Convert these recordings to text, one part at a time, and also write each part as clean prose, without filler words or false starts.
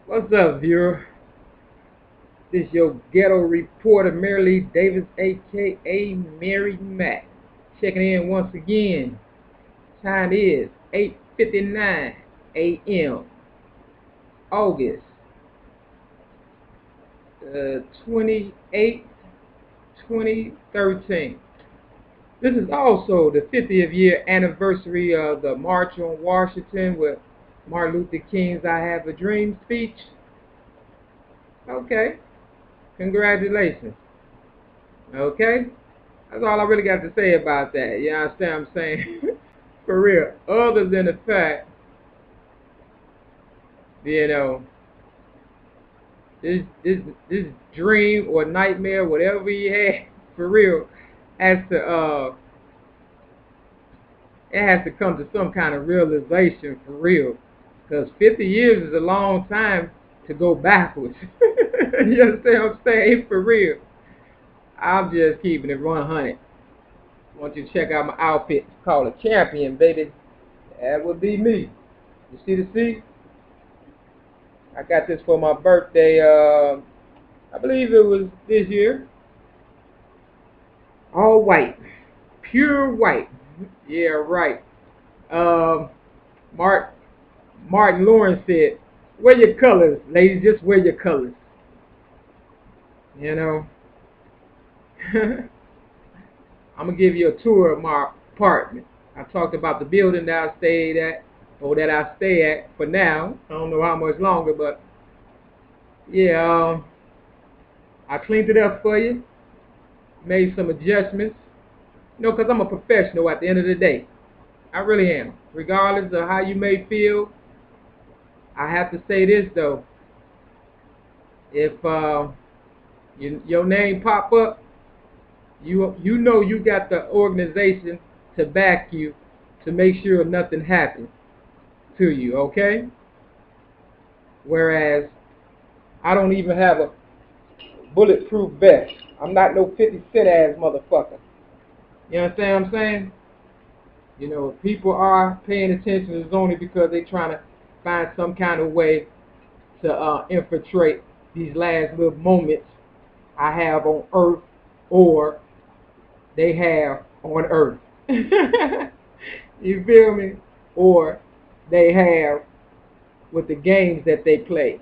What's up, viewer? This your ghetto reporter, Mary Lee Davis, aka Mary Mack, checking in once again. Time is 8:59 a.m. August 28th, 2013. This is also the 50th year anniversary of the March on Washington with Martin Luther King's I Have a Dream speech. Okay, congratulations. Okay? That's all I really got to say about that. You understand what I'm saying? For real. Other than the fact, you know, this dream or nightmare, whatever he had, for real, has to it has to come to some kind of realization for real. Because 50 years is a long time to go backwards. You understand what I'm saying? For real. I'm just keeping it 100. I want you to check out my outfit. It's called a champion, baby. That would be me. You see the C? I got this for my birthday. I believe it was this year. All white, pure white. Yeah, right. Um, Mark Martin Lawrence said, "Wear your colors, ladies. Just wear your colors." You know. I'm gonna give you a tour of my apartment. I talked about the building that I stayed at, or that I stay at for now. I don't know how much longer, but yeah, I cleaned it up for you, made some adjustments. You know, because I'm a professional at the end of the day. I really am. Regardless of how you may feel, I have to say this though. If your name pop up, you know you got the organization to back you to make sure nothing happens to you, okay? Whereas I don't even have a bulletproof vest. I'm not no 50 cent ass motherfucker. You understand what I'm saying? You know, if people are paying attention, it's only because they're trying to find some kind of way to infiltrate these last little moments I have on Earth, or they have on Earth. You feel me? Or they have with the games that they play.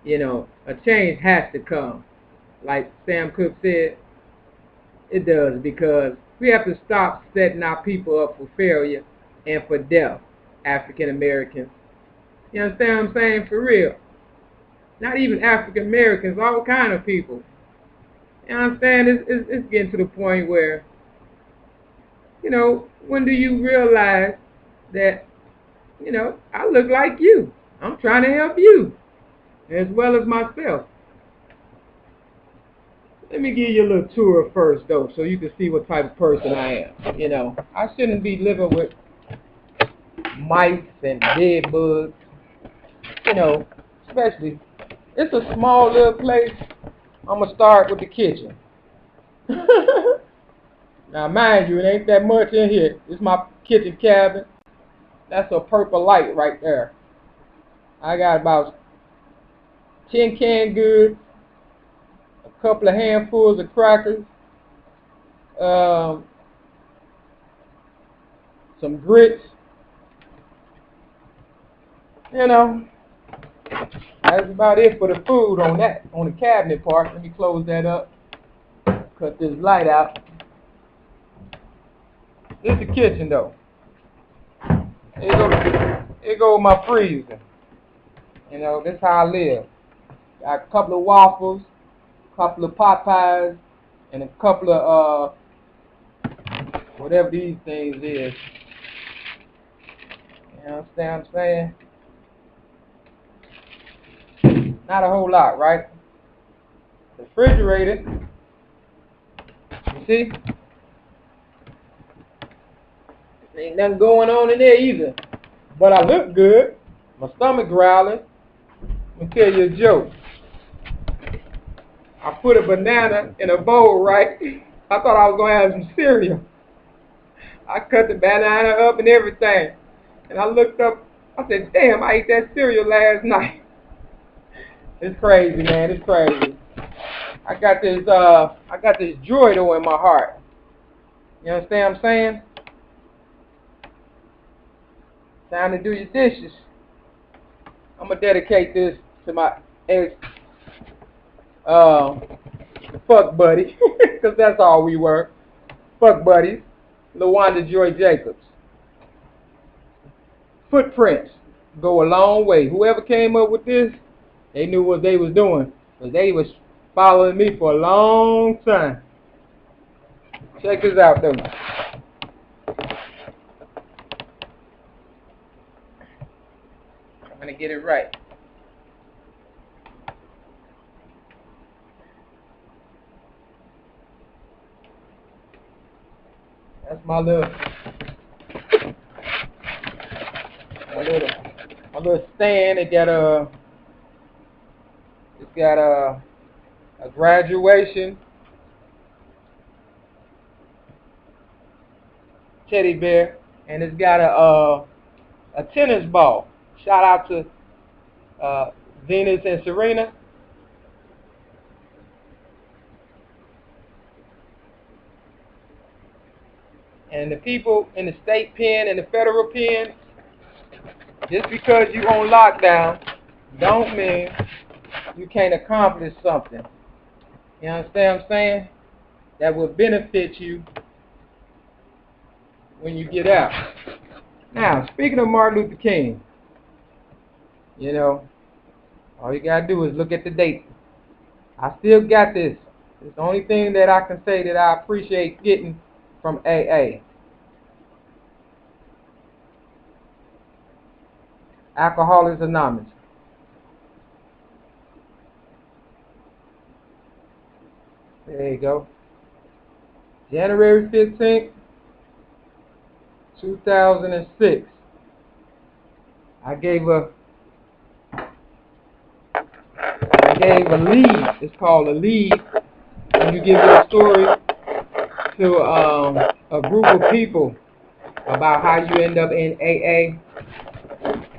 You know, a change has to come. Like Sam Cooke said, it does, because we have to stop setting our people up for failure and for death, African Americans. You understand what I'm saying? For real. Not even African Americans, all kind of people. You understand? It's getting to the point where, you know, when do you realize that, you know, I look like you? I'm trying to help you as well as myself. Let me give you a little tour first, though, so you can see what type of person I am. You know, I shouldn't be living with mice and dead bugs. You know, especially, it's a small little place. I'm going to start with the kitchen. Now, mind you, it ain't that much in here. This is my kitchen cabinet. That's a purple light right there. I got about 10 canned goods, a couple of handfuls of crackers, um, some grits. You know, that's about it for the food on the cabinet part. Let me close that up. Cut this light out. This is the kitchen though. Here go my freezer. You know, this is how I live. Got a couple of waffles, a couple of pot pies, and a couple of whatever these things is. You understand what I'm saying? Not a whole lot, right? Refrigerated. You see? Ain't nothing going on in there either. But I look good. My stomach growling. Let me tell you a joke. I put a banana in a bowl, right? I thought I was going to have some cereal. I cut the banana up and everything. And I looked up. I said, damn, I ate that cereal last night. It's crazy, man. It's crazy. I got this joy though in my heart. You understand what I'm saying? Time to do your dishes. I'm gonna dedicate this to my ex, fuck buddy, because that's all we were. Fuck buddies. LaWanda Joy Jacobs. Footprints go a long way. Whoever came up with this, they knew what they was doing, because they was following me for a long time. Check this out though. I'm gonna get it right. That's my little stand. It's got a graduation teddy bear, and it's got a tennis ball. Shout out to Venus and Serena. And the people in the state pen and the federal pen, just because you on lockdown, don't mean you can't accomplish something. You understand what I'm saying? That will benefit you when you get out. Now, speaking of Martin Luther King, you know, all you gotta do is look at the date. I still got this. It's the only thing that I can say that I appreciate getting from AA. Alcoholics Anonymous. There you go. January 15th, 2006. I gave a lead. It's called a lead. When you give your story to a group of people about how you end up in AA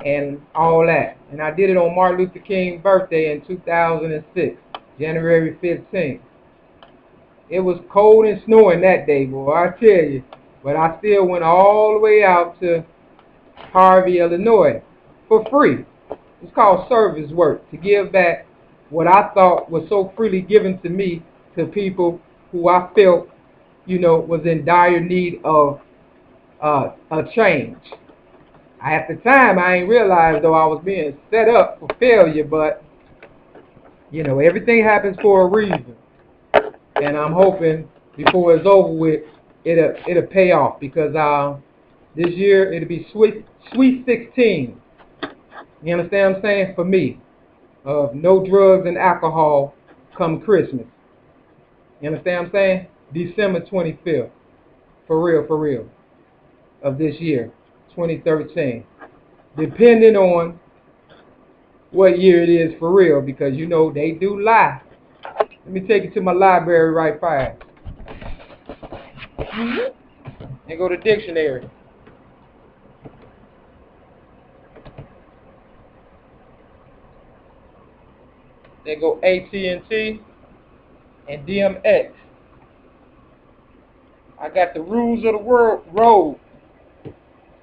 and all that. And I did it on Martin Luther King's birthday in 2006, January 15th. It was cold and snowing that day, boy, I tell you. But I still went all the way out to Harvey, Illinois for free. It's called service work, to give back what I thought was so freely given to me to people who I felt, you know, was in dire need of a change. At the time, I ain't realized, though, I was being set up for failure, but, you know, everything happens for a reason. And I'm hoping before it's over with, it'll pay off, because this year it'll be sweet 16. You understand what I'm saying? For me, of no drugs and alcohol come Christmas. You understand what I'm saying? December 25th, for real, of this year, 2013. Depending on what year it is for real, because you know they do lie. Let me take you to my library right fast. And go to dictionary. Then go AT&T and DMX. I got the rules of the road.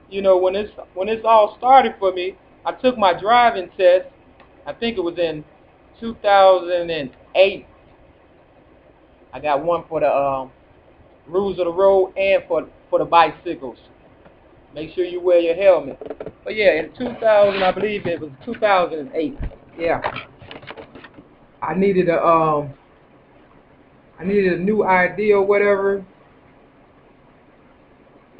You know, when it's all started for me, I took my driving test. I think it was in 2008. I got one for the rules of the road and for the bicycles. Make sure you wear your helmet. But yeah, in 2000, I believe it was 2008. Yeah, I needed a new idea or whatever,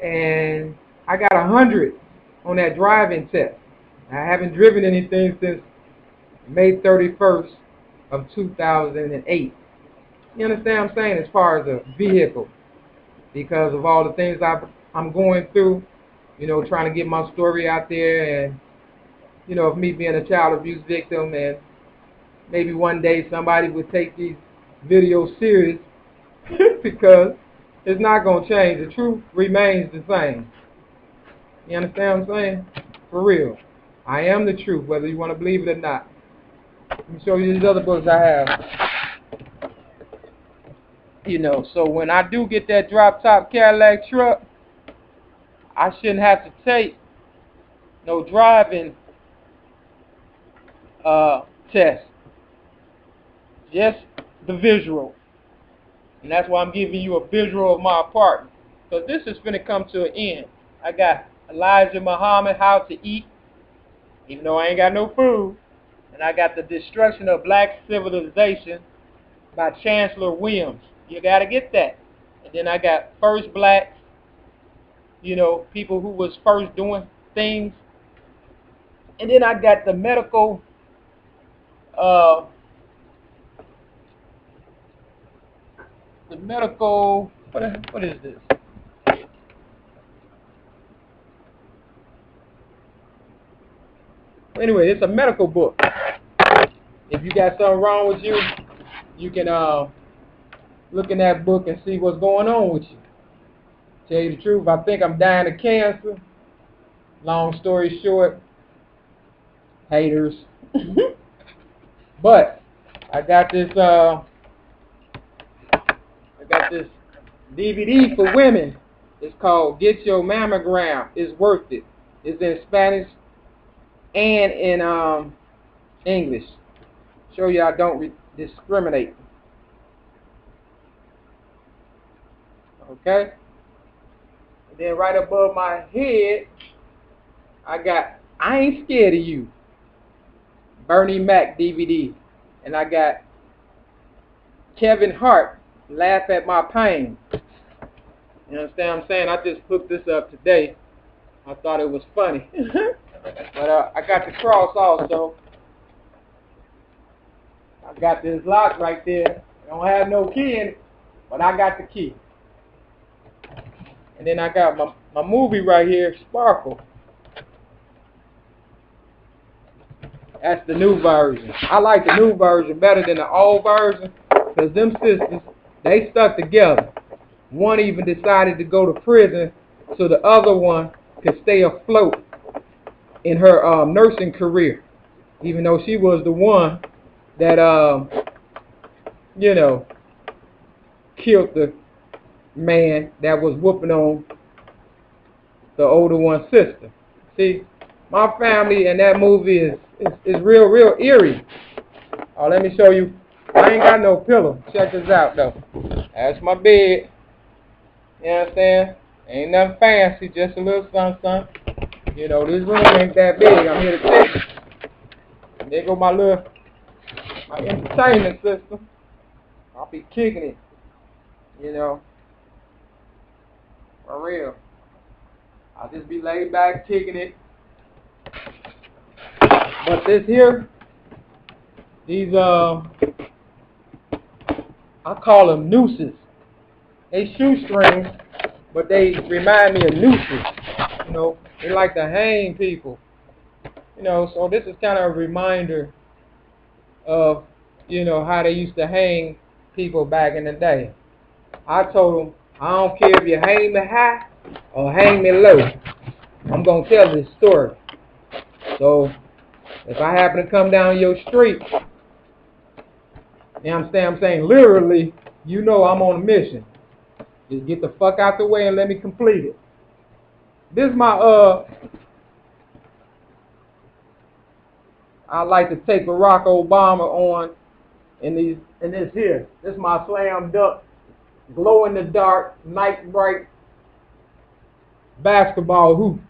and I got 100 on that driving test. I haven't driven anything since May 31st of 2008. You understand what I'm saying? As far as a vehicle, because of all the things I'm going through, you know, trying to get my story out there, and, you know, of me being a child abuse victim, and maybe one day somebody would take these videos serious because it's not going to change. The truth remains the same. You understand what I'm saying? For real. I am the truth, whether you want to believe it or not. Let me show you these other books I have. You know, so when I do get that drop top Cadillac truck, I shouldn't have to take no driving test. Just the visual. And that's why I'm giving you a visual of my apartment. So this is going to come to an end. I got Elijah Muhammad, How to Eat, even though I ain't got no food. And I got The Destruction of Black Civilization by Chancellor Williams. You got to get that. And then I got First Blacks, you know, people who was first doing things. And then I got the medical, what is this? Anyway, it's a medical book. If you got something wrong with you, you can look in that book and see what's going on with you. Tell you the truth, I think I'm dying of cancer. Long story short, haters. But I got this DVD for women. It's called Get Your Mammogram. It's Worth It. It's in Spanish and in English. Show you I don't discriminate. Okay? And then right above my head, I got I Ain't Scared of You, Bernie Mac DVD. And I got Kevin Hart, Laugh at My Pain. You understand what I'm saying? I just hooked this up today. I thought it was funny. But I got the cross also. I got this lock right there. I don't have no key in it, but I got the key. And then I got my movie right here, Sparkle. That's the new version. I like the new version better than the old version because them sisters, they stuck together. One even decided to go to prison so the other one could stay afloat in her nursing career, even though she was the one that, you know, killed the man that was whooping on the older one's sister. See, my family in that movie is real eerie. Oh, let me show you. I ain't got no pillow. Check this out, though. That's my bed. You understand? Ain't nothing fancy, just a little something. You know, this room ain't that big. I'm here to take it. There go my entertainment system. I'll be kicking it. You know. For real. I'll just be laid back, kicking it. But this here, these, I call them nooses. They shoestrings, but they remind me of nooses. You know, they like to hang people. You know, so this is kind of a reminder of, you know, how they used to hang people back in the day. I told them, I don't care if you hang me high or hang me low. I'm going to tell this story. So, if I happen to come down your street, you understand what I'm saying? Literally, you know I'm on a mission. Just get the fuck out the way and let me complete it. This is my, I like to take Barack Obama on in this here. This is my slam dunk, glow in the dark, night bright basketball hoop.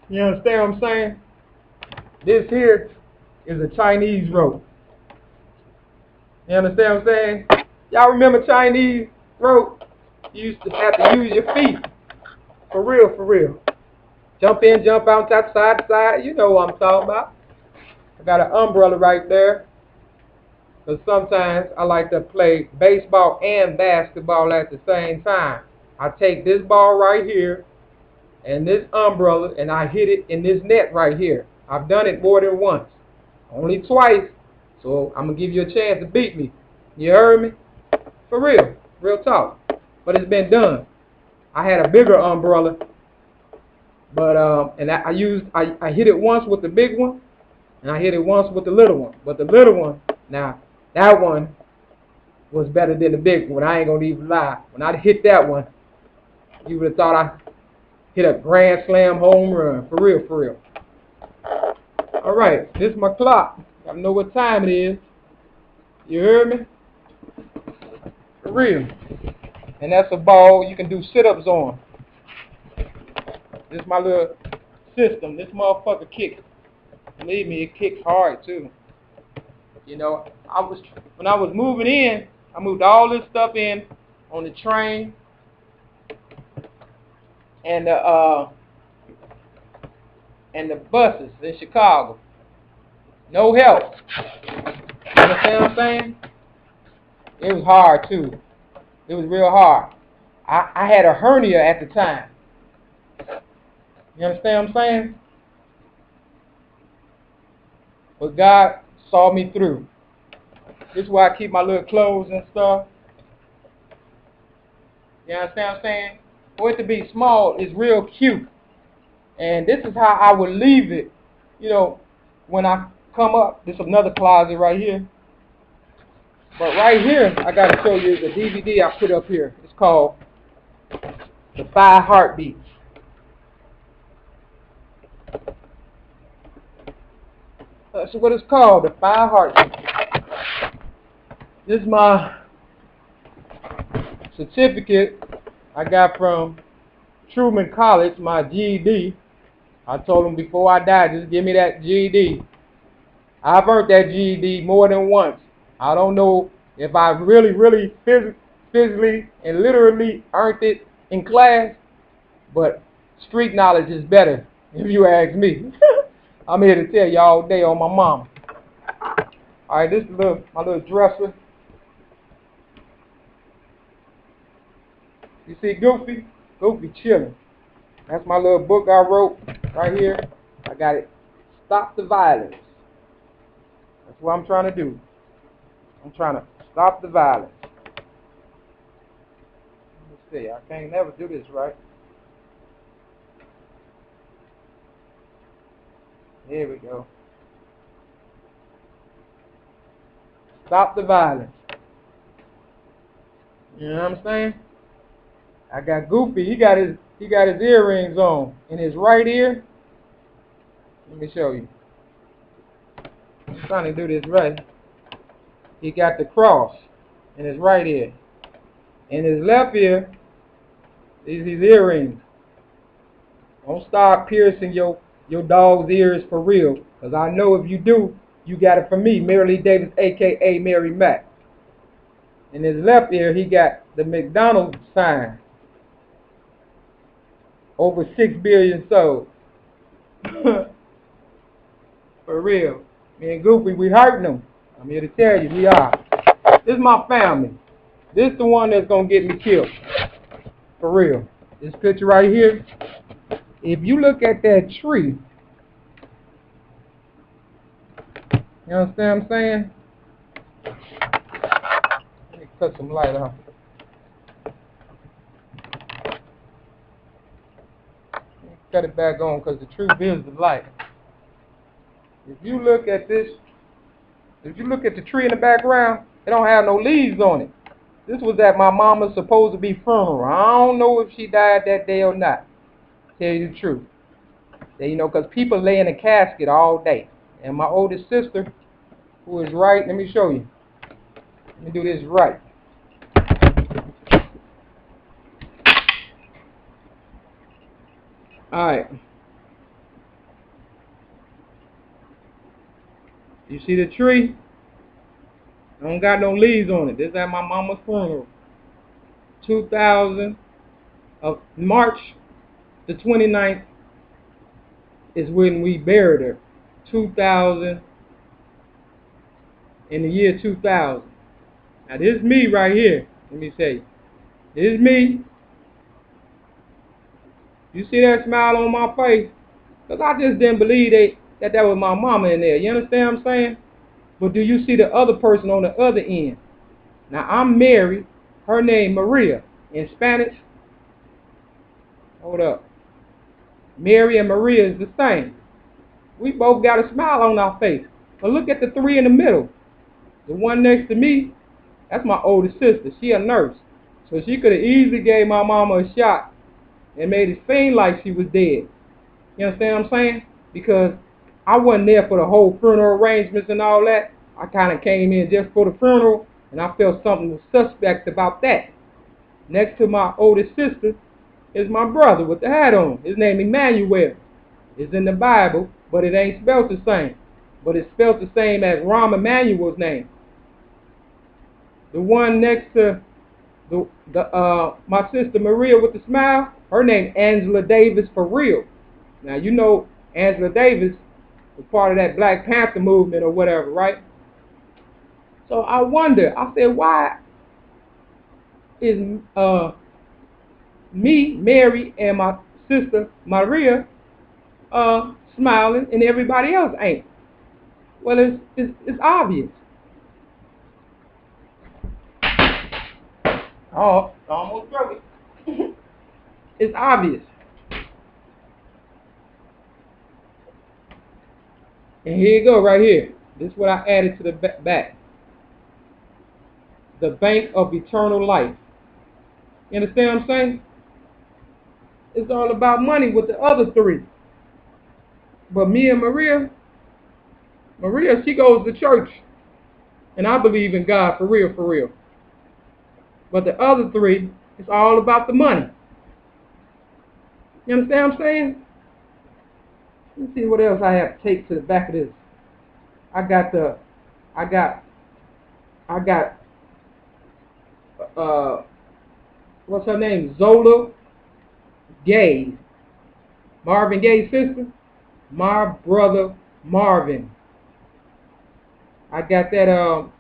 You understand what I'm saying? This here is a Chinese rope. You understand what I'm saying? Y'all remember Chinese rope? You used to have to use your feet. For real, for real. Jump in, jump out, side to side. You know what I'm talking about. I got an umbrella right there. Because sometimes I like to play baseball and basketball at the same time. I take this ball right here and this umbrella and I hit it in this net right here. I've done it more than once. Only twice. So I'm going to give you a chance to beat me. You heard me? For real. Real talk. But it's been done. I had a bigger umbrella. But, and I hit it once with the big one. And I hit it once with the little one. But the little one, now, that one was better than the big one. I ain't gonna even lie. When I hit that one, you would have thought I hit a grand slam home run. For real, for real. All right, this is my clock. I know what time it is. You heard me? For real. And that's a ball you can do sit-ups on. This is my little system. This motherfucker kicks. Believe me, it kicks hard too. You know, when I was moving in, I moved all this stuff in on the train and the buses in Chicago. No help. You understand what I'm saying? It was hard too. It was real hard. I had a hernia at the time. You understand what I'm saying? But God saw me through. This is why I keep my little clothes and stuff. You understand what I'm saying? For it to be small is real cute. And this is how I would leave it, you know, when I come up. This is another closet right here. But right here, I got to show you the DVD I put up here. It's called The 5 Heartbeats. That's what it's called, The 5 Heartbeats. This is my certificate I got from Truman College, my GED. I told them before I died, just give me that GED. I've earned that GED more than once. I don't know if I really physically and literally earned it in class, but street knowledge is better, if you ask me. I'm here to tell you all day on my mama. All right, this is my little dresser. You see Goofy? Goofy chilling. That's my little book I wrote right here. I got it. Stop the Violence. That's what I'm trying to do. I'm trying to stop the violence. Let's see. I can't never do this right. Here we go. Stop the violence. You know what I'm saying? I got Goofy. He got his earrings on in his right ear. Let me show you. I'm trying to do this right. He got the cross in his right ear. In his left ear, these his earrings. Don't start piercing your dog's ears for real. Because I know if you do, you got it from me, Mary Lee Davis, a.k.a. Mary Mack. In his left ear, he got the McDonald's sign. Over 6 billion sold. For real. Me and Goofy, we hurting them. I'm here to tell you, we are. This is my family. This is the one that's going to get me killed. For real. This picture right here. If you look at that tree, you understand what I'm saying? Let me cut some light off. Cut it back on because the tree builds the light. If you look at this, if you look at the tree in the background, it don't have no leaves on it. This was at my mama's supposed to be funeral. I don't know if she died that day or not. Tell you the truth. You know, because people lay in a casket all day. And my oldest sister, who is right, let me show you. Let me do this right. Alright. You see the tree? I don't got no leaves on it. This is at my mama's funeral. 2000 of March the 29th is when we buried her. 2000, in the year 2000. Now this is me right here. Let me say, this is me. You see that smile on my face? Because I just didn't believe that was my mama in there. You understand what I'm saying? But do you see the other person on the other end? Now I'm married. Her name Maria. In Spanish, hold up. Mary and Maria is the same. We both got a smile on our face. But look at the three in the middle. The one next to me, that's my oldest sister. She a nurse. So she could have easily gave my mama a shot and made it seem like she was dead. You understand what I'm saying? Because I wasn't there for the whole funeral arrangements and all that. I kind of came in just for the funeral, and I felt something was suspect about that. Next to my oldest sister is my brother with the hat on. His name Emmanuel. It's in the Bible, but it ain't spelled the same. But it's spelled the same as Rahm Emanuel's name. The one next to my sister Maria with the smile, her name Angela Davis for real. Now you know Angela Davis was part of that Black Panther movement or whatever, right? So I wonder, I said, why is me, Mary, and my sister Maria smiling and everybody else ain't? Well, it's obvious. Oh, I almost broke it. It's obvious. And here you go, right here. This is what I added to the back. The bank of eternal life. You understand what I'm saying? It's all about money with the other three. But me and Maria, she goes to church. And I believe in God for real, for real. But the other three, it's all about the money. You understand what I'm saying? Let me see what else I have to take to the back of this. I got what's her name? Zola Gay. Marvin Gaye's sister. My brother Marvin. I got that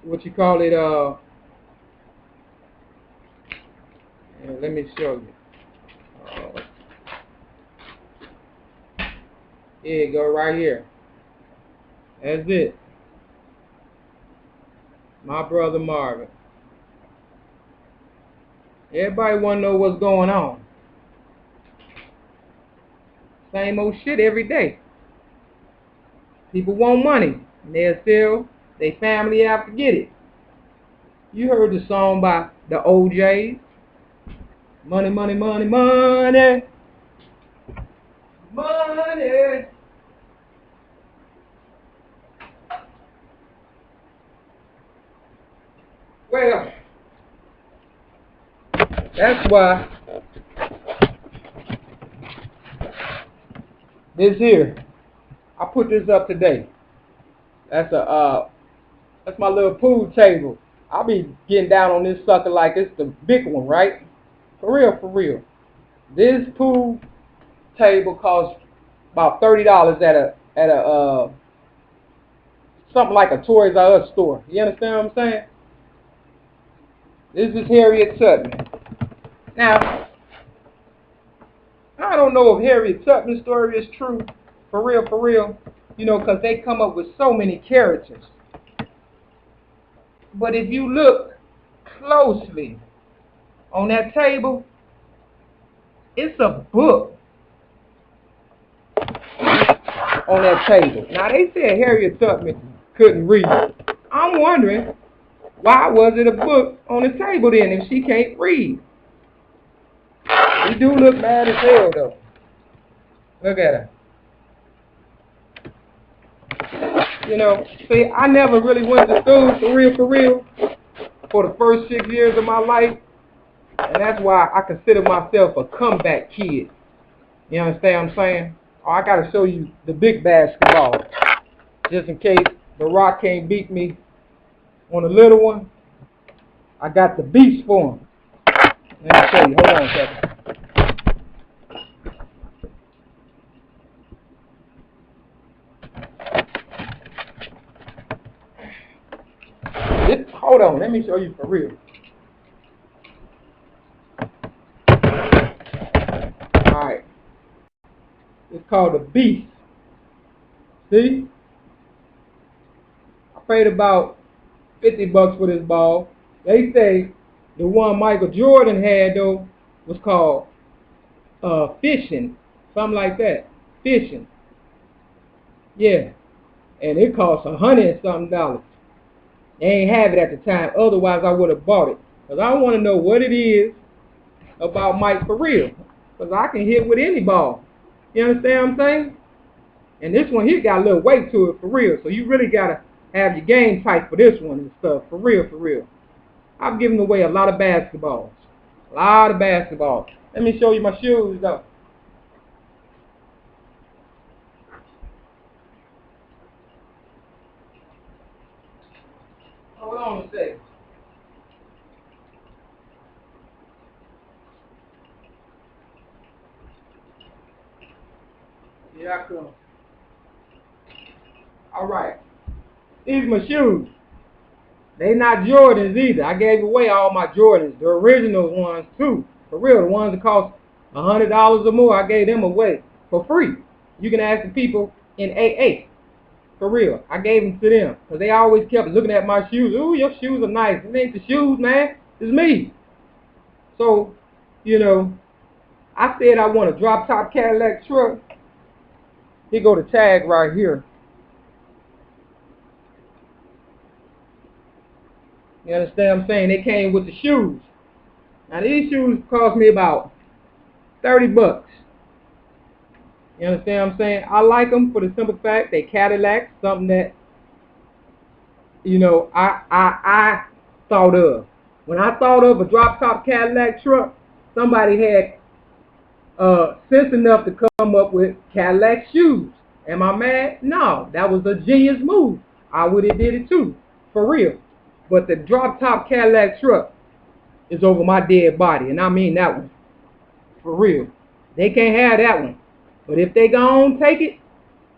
what you call it, let me show you. Here you go, right here. That's it. My brother Marvin. Everybody want to know what's going on. Same old shit every day. People want money, and they'll sell their family out to get it. You heard the song by the OJs. Money, money, money, money. Money. Well, that's why this here, I put this up today. That's my little pool table. I'll be getting down on this sucker like it's the big one, right? For real, for real. This pool table costs about $30 at a something like a Toys R Us store. You understand what I'm saying? This is Harriet Tubman. Now, I don't know if Harriet Tubman's story is true, for real, you know, because they come up with so many characters. But if you look closely on that table, it's a book on that table. Now, they said Harriet Tubman couldn't read. I'm wondering, why was it a book on the table then if she can't read? She do look mad as hell, though. Look at her. You know, see, I never really went to school for real, for the first 6 years of my life. And that's why I consider myself a comeback kid. You understand what I'm saying? Oh, I got to show you the big basketball. Just in case the Rock can't beat me on the little one. I got the beast for him. Let me show you. Hold on a second. Hold on, let me show you for real. Alright. It's called the Beast. See? I paid about $50 for this ball. They say the one Michael Jordan had, though, was called Fishing. Something like that. fishing. Yeah. And it cost $100 and something. They ain't have it at the time. Otherwise, I would have bought it. Because I want to know what it is about Mike for real. Because I can hit with any ball. You understand what I'm saying? And this one here got a little weight to it for real. So you really got to have your game tight for this one and stuff. For real, for real. I've given away a lot of basketballs. A lot of basketballs. Let me show you my shoes though. Hold on a second. Here I come. Alright. These are my shoes. They not Jordans either. I gave away all my Jordans. The original ones too. For real. The ones that cost $100 or more, I gave them away for free. You can ask the people in AA. For real. I gave them to them. Because they always kept looking at my shoes. Ooh, your shoes are nice. It ain't the shoes, man. It's me. So, you know, I said I want a drop-top Cadillac truck. Here go the tag right here. You understand what I'm saying? They came with the shoes. Now these shoes cost me about $30. You understand what I'm saying? I like them for the simple fact they Cadillac, something that, you know, I thought of. When I thought of a drop-top Cadillac truck, somebody had sense enough to come up with Cadillac shoes. Am I mad? No, that was a genius move. I would have did it too, for real. But the drop-top Cadillac truck is over my dead body, and I mean that one, for real. They can't have that one. But if they gon' take it,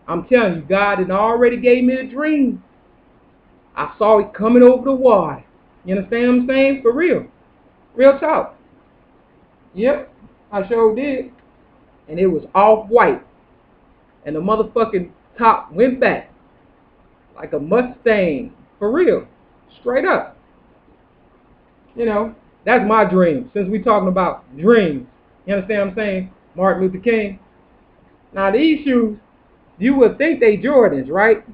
I'm telling you, God had already gave me a dream. I saw it coming over the water. You understand what I'm saying? For real. Real talk. Yep, I sure did. And it was off-white. And the motherfucking top went back like a Mustang. For real. Straight up. You know, that's my dream. Since we talking about dreams. You understand what I'm saying? Martin Luther King. Now these shoes, you would think they Jordans, right?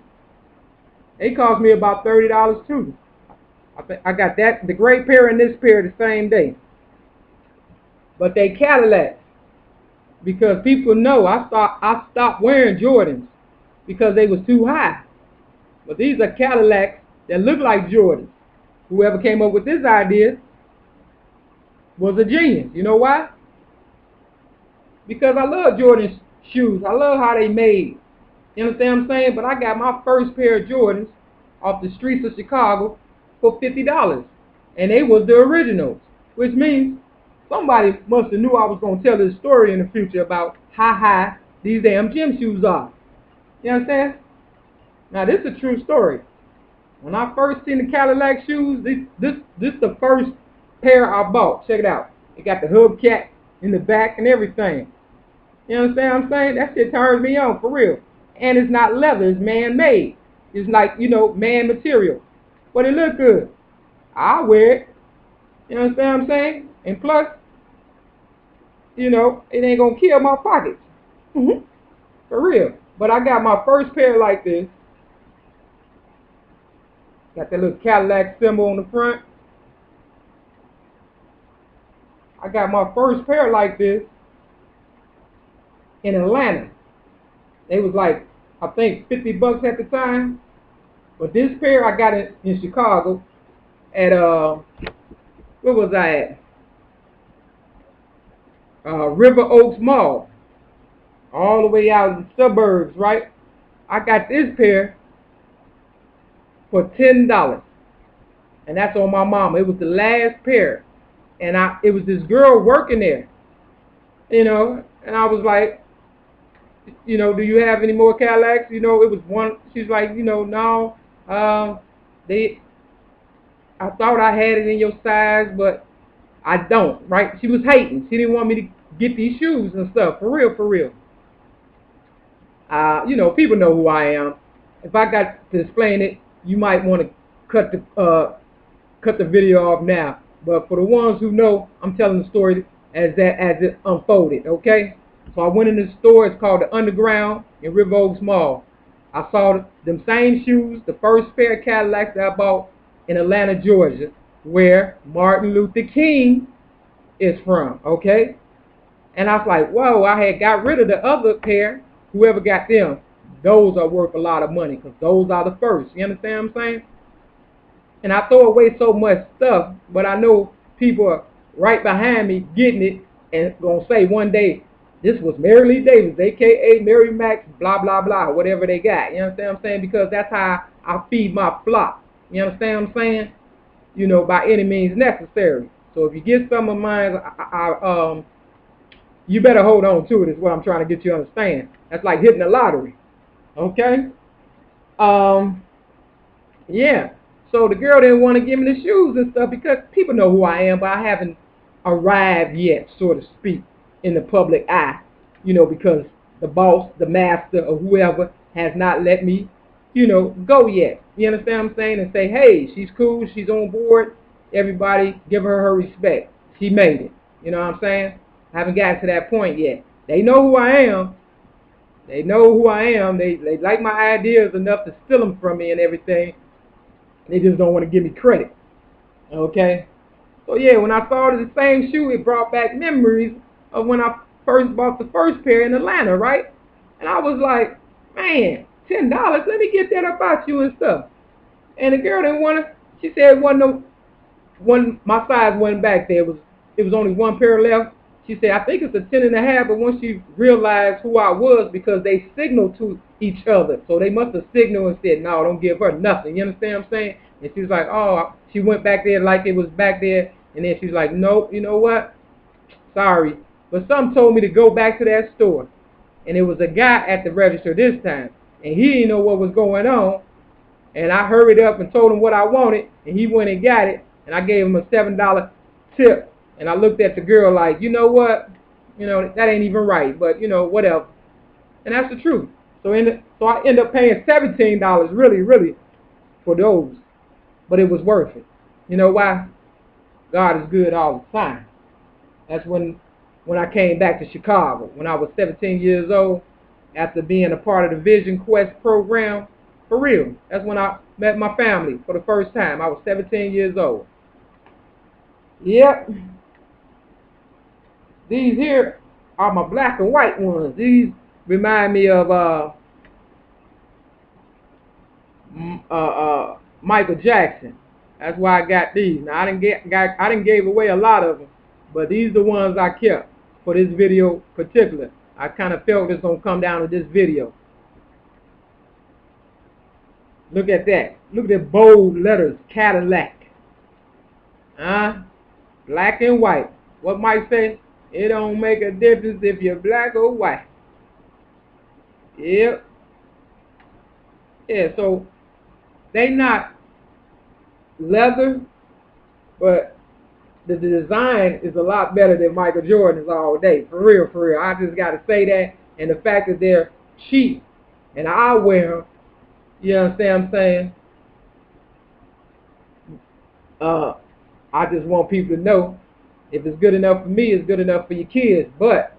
They cost me about $30 too. I got that, the gray pair and this pair the same day. But they Cadillac. Because people know I stopped wearing Jordans because they was too high. But these are Cadillacs that look like Jordans. Whoever came up with this idea was a genius. You know why? Because I love Jordan shoes. I love how they made. You understand what I'm saying? But I got my first pair of Jordans off the streets of Chicago for $50. And they was the originals. Which means somebody must have knew I was going to tell this story in the future about how high these damn gym shoes are. You understand? Now this is a true story. When I first seen the Cadillac shoes, this the first pair I bought. Check it out. It got the hubcap in the back and everything. You understand what I'm saying? That shit turns me on, for real. And it's not leather, it's man-made. It's like, you know, man material. But it look good. I'll wear it. You understand what I'm saying? And plus, you know, it ain't gonna kill my pockets. For real. But I got my first pair like this. Got that little Cadillac symbol on the front. I got my first pair like this in Atlanta. They was like, I think $50 at the time. But this pair I got it in Chicago at where was I at? River Oaks Mall. All the way out in the suburbs, right? I got this pair for $10. And that's on my mama. It was the last pair. And it was this girl working there. You know, and I was like, you know, do you have any more Cadillacs? You know, it was one. She's like, you know, no. I thought I had it in your size, but I don't, right? She was hating. She didn't want me to get these shoes and stuff. For real, for real. You know, people know who I am. If I got to explain it, you might want to cut the video off now. But for the ones who know, I'm telling the story as it unfolded, okay? So I went in the store. It's called the Underground in River Oaks Mall. I saw them same shoes, the first pair of Cadillacs that I bought in Atlanta, Georgia, where Martin Luther King is from, okay? And I was like, whoa, I had got rid of the other pair. Whoever got them, those are worth a lot of money because those are the first. You understand what I'm saying? And I throw away so much stuff, but I know people are right behind me getting it and going to say one day, this was Mary Lee Davis, a.k.a. Mary Max, blah, blah, blah, whatever they got. You understand what I'm saying? Because that's how I feed my flock. You understand what I'm saying? You know, by any means necessary. So if you get some of mine, you better hold on to it is what I'm trying to get you to understand. That's like hitting the lottery. Okay? Yeah. So the girl didn't want to give me the shoes and stuff because people know who I am, but I haven't arrived yet, so to speak, in the public eye. You know, because the boss, the master, or whoever has not let me, you know, go yet. You understand what I'm saying? And say, hey, she's cool, she's on board. Everybody give her respect. She made it. You know what I'm saying? I haven't gotten to that point yet. They know who I am. They know who I am. They like my ideas enough to steal them from me and everything. They just don't want to give me credit. Okay? So yeah, when I saw the same shoe, it brought back memories of when I first bought the first pair in Atlanta, right? And I was like, man, $10, let me get that about you and stuff. And the girl didn't want to. She said it wasn't no one. My size wasn't back there. It was only one pair left. She said, I think it's a 10.5, but once she realized who I was, because they signaled to each other. So they must have signaled and said, no, don't give her nothing. You understand what I'm saying? And she was like, oh, she went back there like it was back there. And then she's like, nope, you know what? Sorry. But some told me to go back to that store. And it was a guy at the register this time. And he didn't know what was going on. And I hurried up and told him what I wanted. And he went and got it. And I gave him a $7 tip. And I looked at the girl like, you know what? You know, that ain't even right. But, you know, whatever. And that's the truth. So I ended up paying $17 really for those. But it was worth it. You know why? God is good all the time. That's when I came back to Chicago. When I was 17 years old, after being a part of the Vision Quest program. For real. That's when I met my family for the first time. I was 17 years old. Yep. These here are my black and white ones. These remind me of Michael Jackson. That's why I got these. Now I didn't give away a lot of them, but these are the ones I kept for this video particular. I kind of felt it's gonna come down to this video. Look at that. Look at the bold letters, Cadillac. Black and white. What Mike say? It don't make a difference if you're black or white. Yep. Yeah, so they not leather, but the design is a lot better than Michael Jordan's all day. For real. I just got to say that. And the fact that they're cheap and I wear them, you understand what I'm saying? I just want people to know if it's good enough for me, it's good enough for your kids. But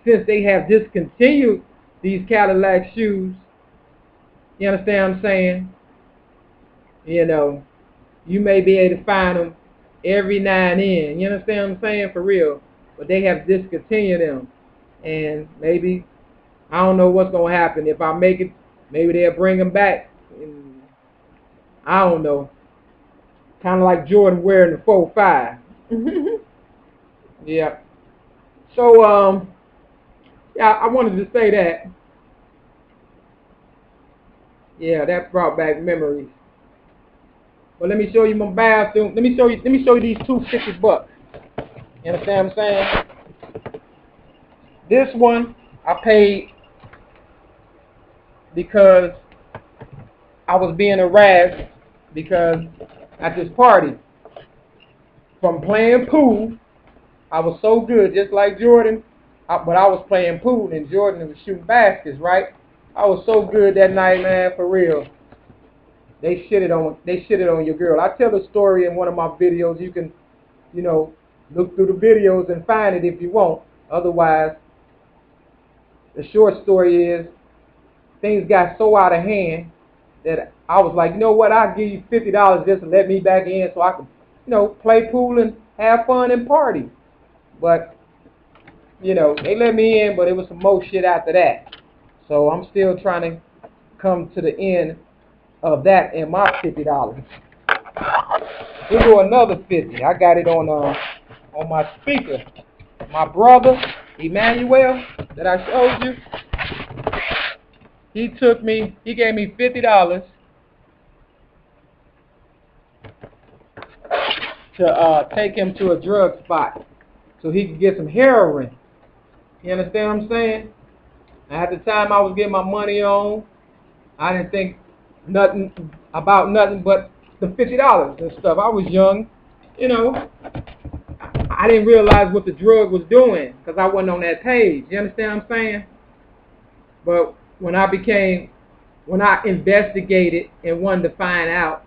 since they have discontinued these Cadillac shoes, you understand what I'm saying? You know, you may be able to find them every now and then. You understand what I'm saying? For real. But they have discontinued them. And maybe, I don't know what's going to happen. If I make it, maybe they'll bring them back. And I don't know. Kind of like Jordan wearing the 4.5. Yeah. So, yeah, I wanted to say that. Yeah, that brought back memories. But let me show you my bathroom. Let me show you these $250. You understand what I'm saying? This one I paid because I was being harassed because at this party, from playing pool, I was so good, just like Jordan, but I was playing pool and Jordan was shooting baskets, right? I was so good that night, man, for real. They shitted on your girl. I tell the story in one of my videos. You can, you know, look through the videos and find it if you want. Otherwise, the short story is, things got so out of hand that I was like, you know what, I'll give you $50 just to let me back in so I can, play pool and have fun and party. But, they let me in, but it was some more shit after that. So I'm still trying to come to the end of that and my $50. We'll do another 50. I got it on my speaker. My brother, Emmanuel, that I showed you, he gave me $50 to take him to a drug spot so he could get some heroin. You understand what I'm saying? At the time I was getting my money on, I didn't think nothing about nothing but the $50 and stuff. I was young, I didn't realize what the drug was doing because I wasn't on that page. You understand what I'm saying? But when I investigated and wanted to find out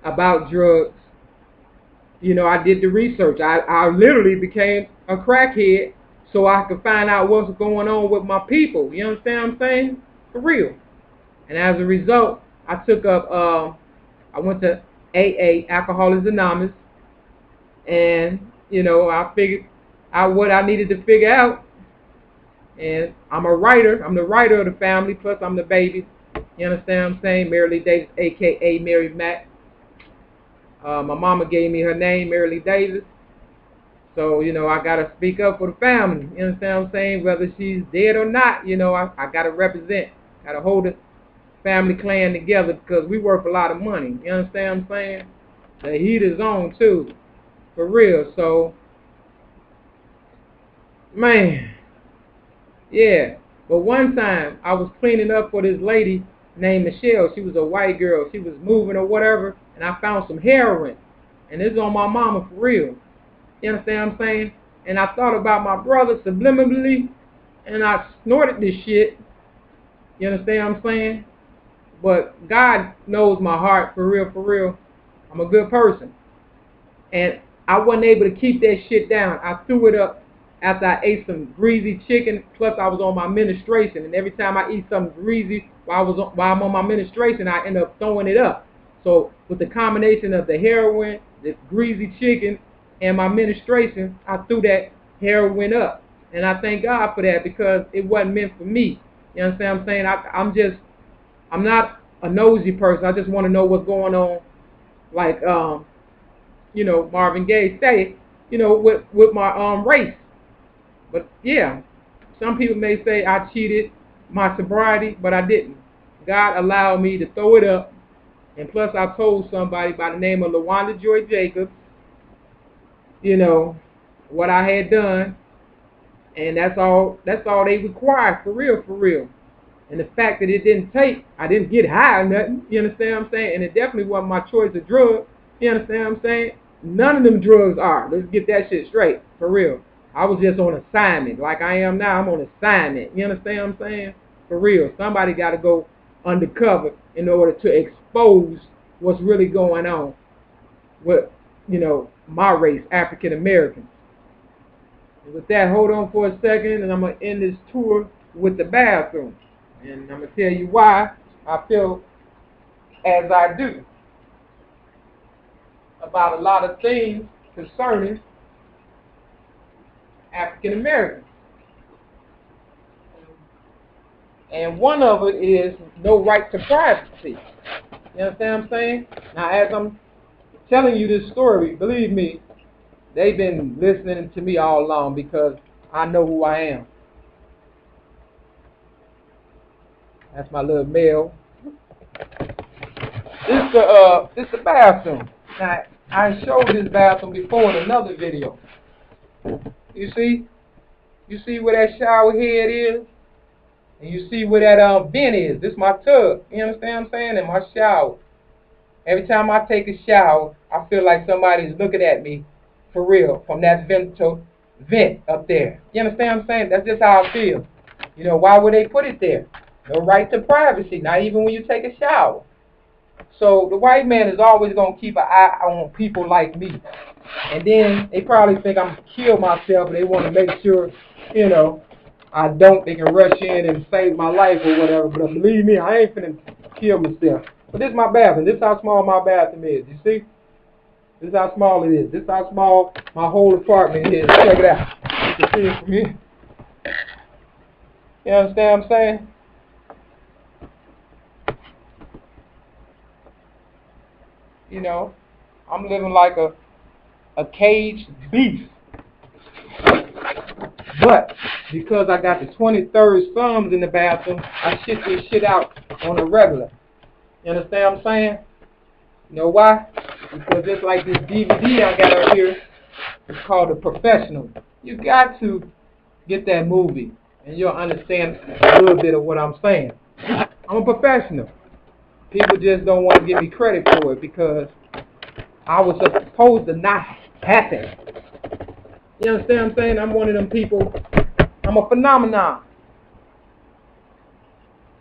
about drugs, I did the research. I literally became a crackhead so I could find out what's going on with my people. You understand what I'm saying? For real. And as a result, I took up, I went to AA, Alcoholics Anonymous, and, I figured out what I needed to figure out. And I'm a writer. I'm the writer of the family, plus I'm the baby. You understand what I'm saying? Mary Lee Davis, a.k.a. Mary Mack. My mama gave me her name, Mary Lee Davis. So, I got to speak up for the family. You understand what I'm saying? Whether she's dead or not, I got to represent. Got to hold the family clan together because we worth a lot of money. You understand what I'm saying? The heat is on, too. For real. So, man. Yeah. But one time, I was cleaning up for this lady named Michelle. She was a white girl. She was moving or whatever. And I found some heroin. And this is on my mama for real. You understand what I'm saying? And I thought about my brother subliminally. And I snorted this shit. You understand what I'm saying? But God knows my heart for real, for real. I'm a good person. And I wasn't able to keep that shit down. I threw it up after I ate some greasy chicken. Plus I was on my menstruation. And every time I eat something greasy while I'm on my menstruation, I end up throwing it up. So with the combination of the heroin, the greasy chicken, and my menstruation, I threw that heroin up. And I thank God for that because it wasn't meant for me. You understand what I'm saying? I'm not a nosy person. I just want to know what's going on. Like, Marvin Gaye said, with my race. But yeah, some people may say I cheated my sobriety, but I didn't. God allowed me to throw it up. And plus I told somebody by the name of LaWanda Joy Jacobs, what I had done. And that's all they required, for real, for real. And the fact that it didn't take, I didn't get high or nothing, you understand what I'm saying? And it definitely wasn't my choice of drug, you understand what I'm saying? None of them drugs are. Let's get that shit straight, for real. I was just on assignment. Like I am now, I'm on assignment. You understand what I'm saying? For real. Somebody got to go undercover in order to expose what's really going on with, my race, African Americans. With that, hold on for a second, and I'm going to end this tour with the bathroom. And I'm going to tell you why I feel as I do about a lot of things concerning African Americans. And one of it is no right to privacy. You understand what I'm saying? Now, as I'm telling you this story, believe me, they've been listening to me all along because I know who I am. That's my little male. This the bathroom. Now, I showed this bathroom before in another video. You see? You see where that shower head is? And you see where that vent is. This is my tub. You understand what I'm saying? And my shower. Every time I take a shower, I feel like somebody's looking at me for real from that vent up there. You understand what I'm saying? That's just how I feel. Why would they put it there? No right to privacy, not even when you take a shower. So the white man is always going to keep an eye on people like me. And then they probably think I'm going to kill myself, and they want to make sure, I don't, they can rush in and save my life or whatever. But believe me, I ain't finna kill myself. But this is my bathroom. This is how small my bathroom is. You see? This is how small it is. This is how small my whole apartment is. Check it out. You can see it from here. You understand what I'm saying? You know, I'm living like a caged beast. But because I got the 23rd Psalms in the bathroom, I shit this shit out on a regular. You understand what I'm saying? You know why? Because just like this DVD I got up here, it's called The Professional. You got to get that movie, and you'll understand a little bit of what I'm saying. I'm a professional. People just don't want to give me credit for it because I was supposed to not happen. You understand what I'm saying? I'm one of them people. I'm a phenomenon.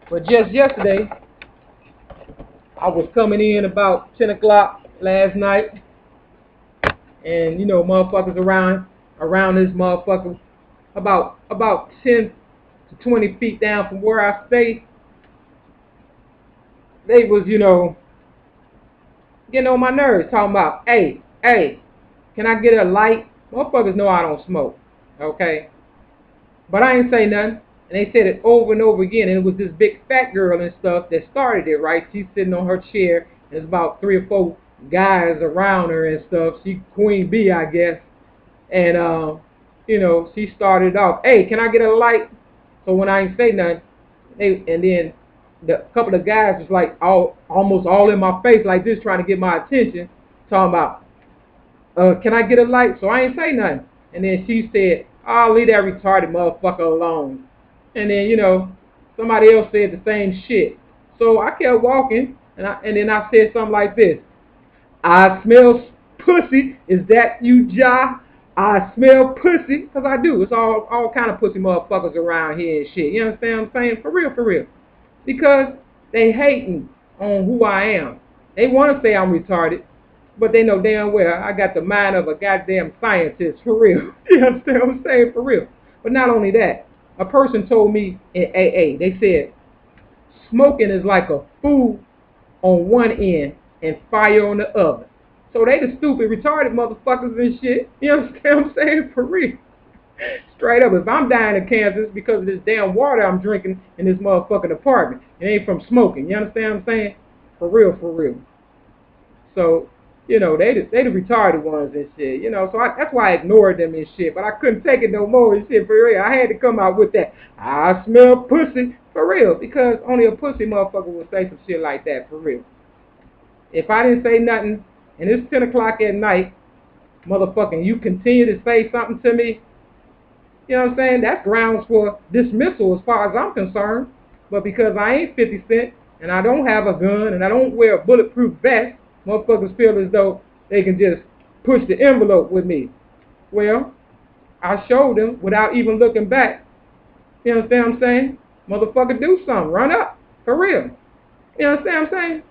But just yesterday, I was coming in about 10 o'clock last night, and you know, motherfuckers around this motherfucker, about 10 to 20 feet down from where I stay, they was, you know, getting on my nerves, talking about, hey, can I get a light? Motherfuckers know I don't smoke, okay? But I ain't say nothing. And they said it over and over again. And it was this big fat girl and stuff that started it, right? She's sitting on her chair. And there's about 3 or 4 guys around her and stuff. She Queen Bee, I guess. And, you know, she started off, hey, can I get a light? So when I ain't say nothing, and then the couple of guys was like almost all in my face like this, trying to get my attention, talking about, can I get a light? So I ain't say nothing. And then she said, oh, leave that retarded motherfucker alone. And then, you know, somebody else said the same shit. So I kept walking, and then I said something like this. I smell pussy. Is that you, Ja? I smell pussy. Because I do. It's all kind of pussy motherfuckers around here and shit. You understand what I'm saying? For real, for real. Because they hating on who I am. They want to say I'm retarded, but they know damn well I got the mind of a goddamn scientist, for real. You understand what I'm saying? For real. But not only that, a person told me in AA, they said, smoking is like a food on one end and fire on the other. So they the stupid, retarded motherfuckers and shit. You understand what I'm saying? For real. Straight up, if I'm dying of cancer, it's because of this damn water I'm drinking in this motherfucking apartment. It ain't from smoking. You understand what I'm saying? For real, for real. So, you know, they the retarded ones and shit. You know, so that's why I ignored them and shit. But I couldn't take it no more and shit, for real. I had to come out with that. I smell pussy, for real. Because only a pussy motherfucker would say some shit like that, for real. If I didn't say nothing, and it's 10 o'clock at night, motherfucking, you continue to say something to me, you know what I'm saying? That's grounds for dismissal as far as I'm concerned. But because I ain't 50 Cent, and I don't have a gun, and I don't wear a bulletproof vest, motherfuckers feel as though they can just push the envelope with me. Well, I showed them without even looking back. You understand what I'm saying? Motherfucker, do something. Run up. For real. You understand what I'm saying?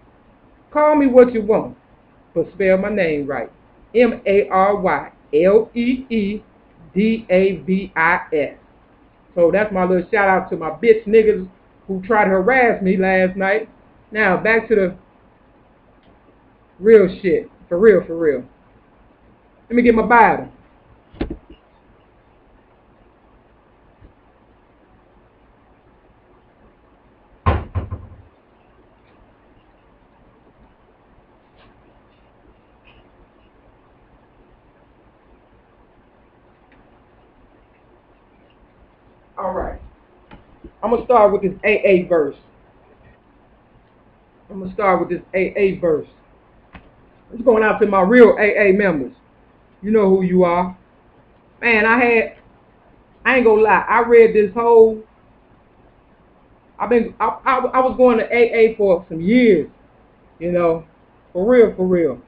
Call me what you want, but spell my name right. MARYLEEDAVIS. So that's my little shout out to my bitch niggas who tried to harass me last night. Now back to the real shit. For real, for real. Let me get my Bible. Alright. I'm going to start with this AA verse. It's going out to my real AA members. You know who you are. Man, I ain't gonna lie, I read this whole, I was going to AA for some years, you know, for real, for real.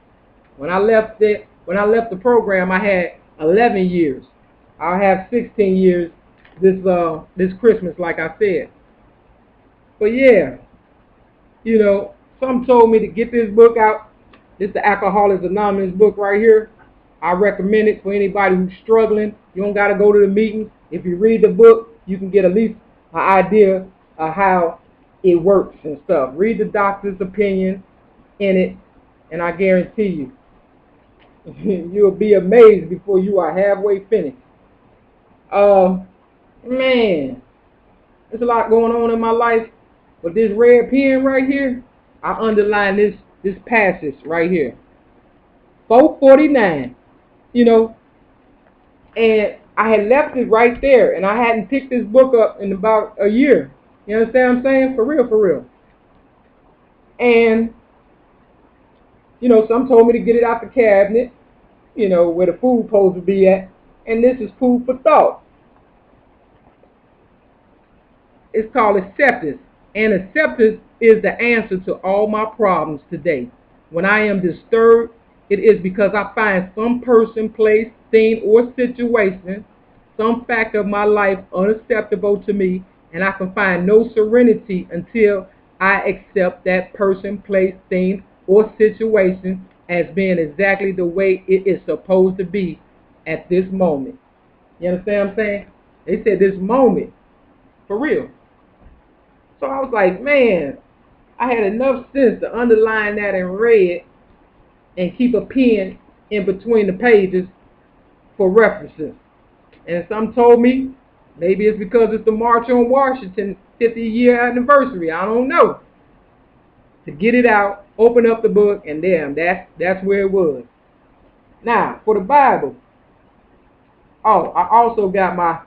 When I left the program, I had 11 years. I'll have 16 years this Christmas, like I said. But yeah, you know, some told me to get this book out. This is the Alcoholics Anonymous book right here. I recommend it for anybody who's struggling. You don't got to go to the meetings. If you read the book, you can get at least an idea of how it works and stuff. Read the doctor's opinion in it, and I guarantee you, you'll be amazed before you are halfway finished. Man, there's a lot going on in my life, but this red pen right here, I underline this passage right here, 449. You know, and I had left it right there, and I hadn't picked this book up in about a year. You understand what I'm saying? For real, for real. And, you know, some told me to get it out the cabinet, you know, where the food supposed to be at, and this is food for thought. It's called acceptance, and acceptance is the answer to all my problems today. When I am disturbed, it is because I find some person, place, thing, or situation, some fact of my life unacceptable to me, and I can find no serenity until I accept that person, place, thing, or situation as being exactly the way it is supposed to be at this moment. You understand what I'm saying? They said this moment, for real. So I was like, man, I had enough sense to underline that in red and keep a pen in between the pages for references. And some told me maybe it's because it's the March on Washington 50-year anniversary. I don't know. To get it out, open up the book, and damn, that's where it was. Now, for the Bible. Oh, I also got my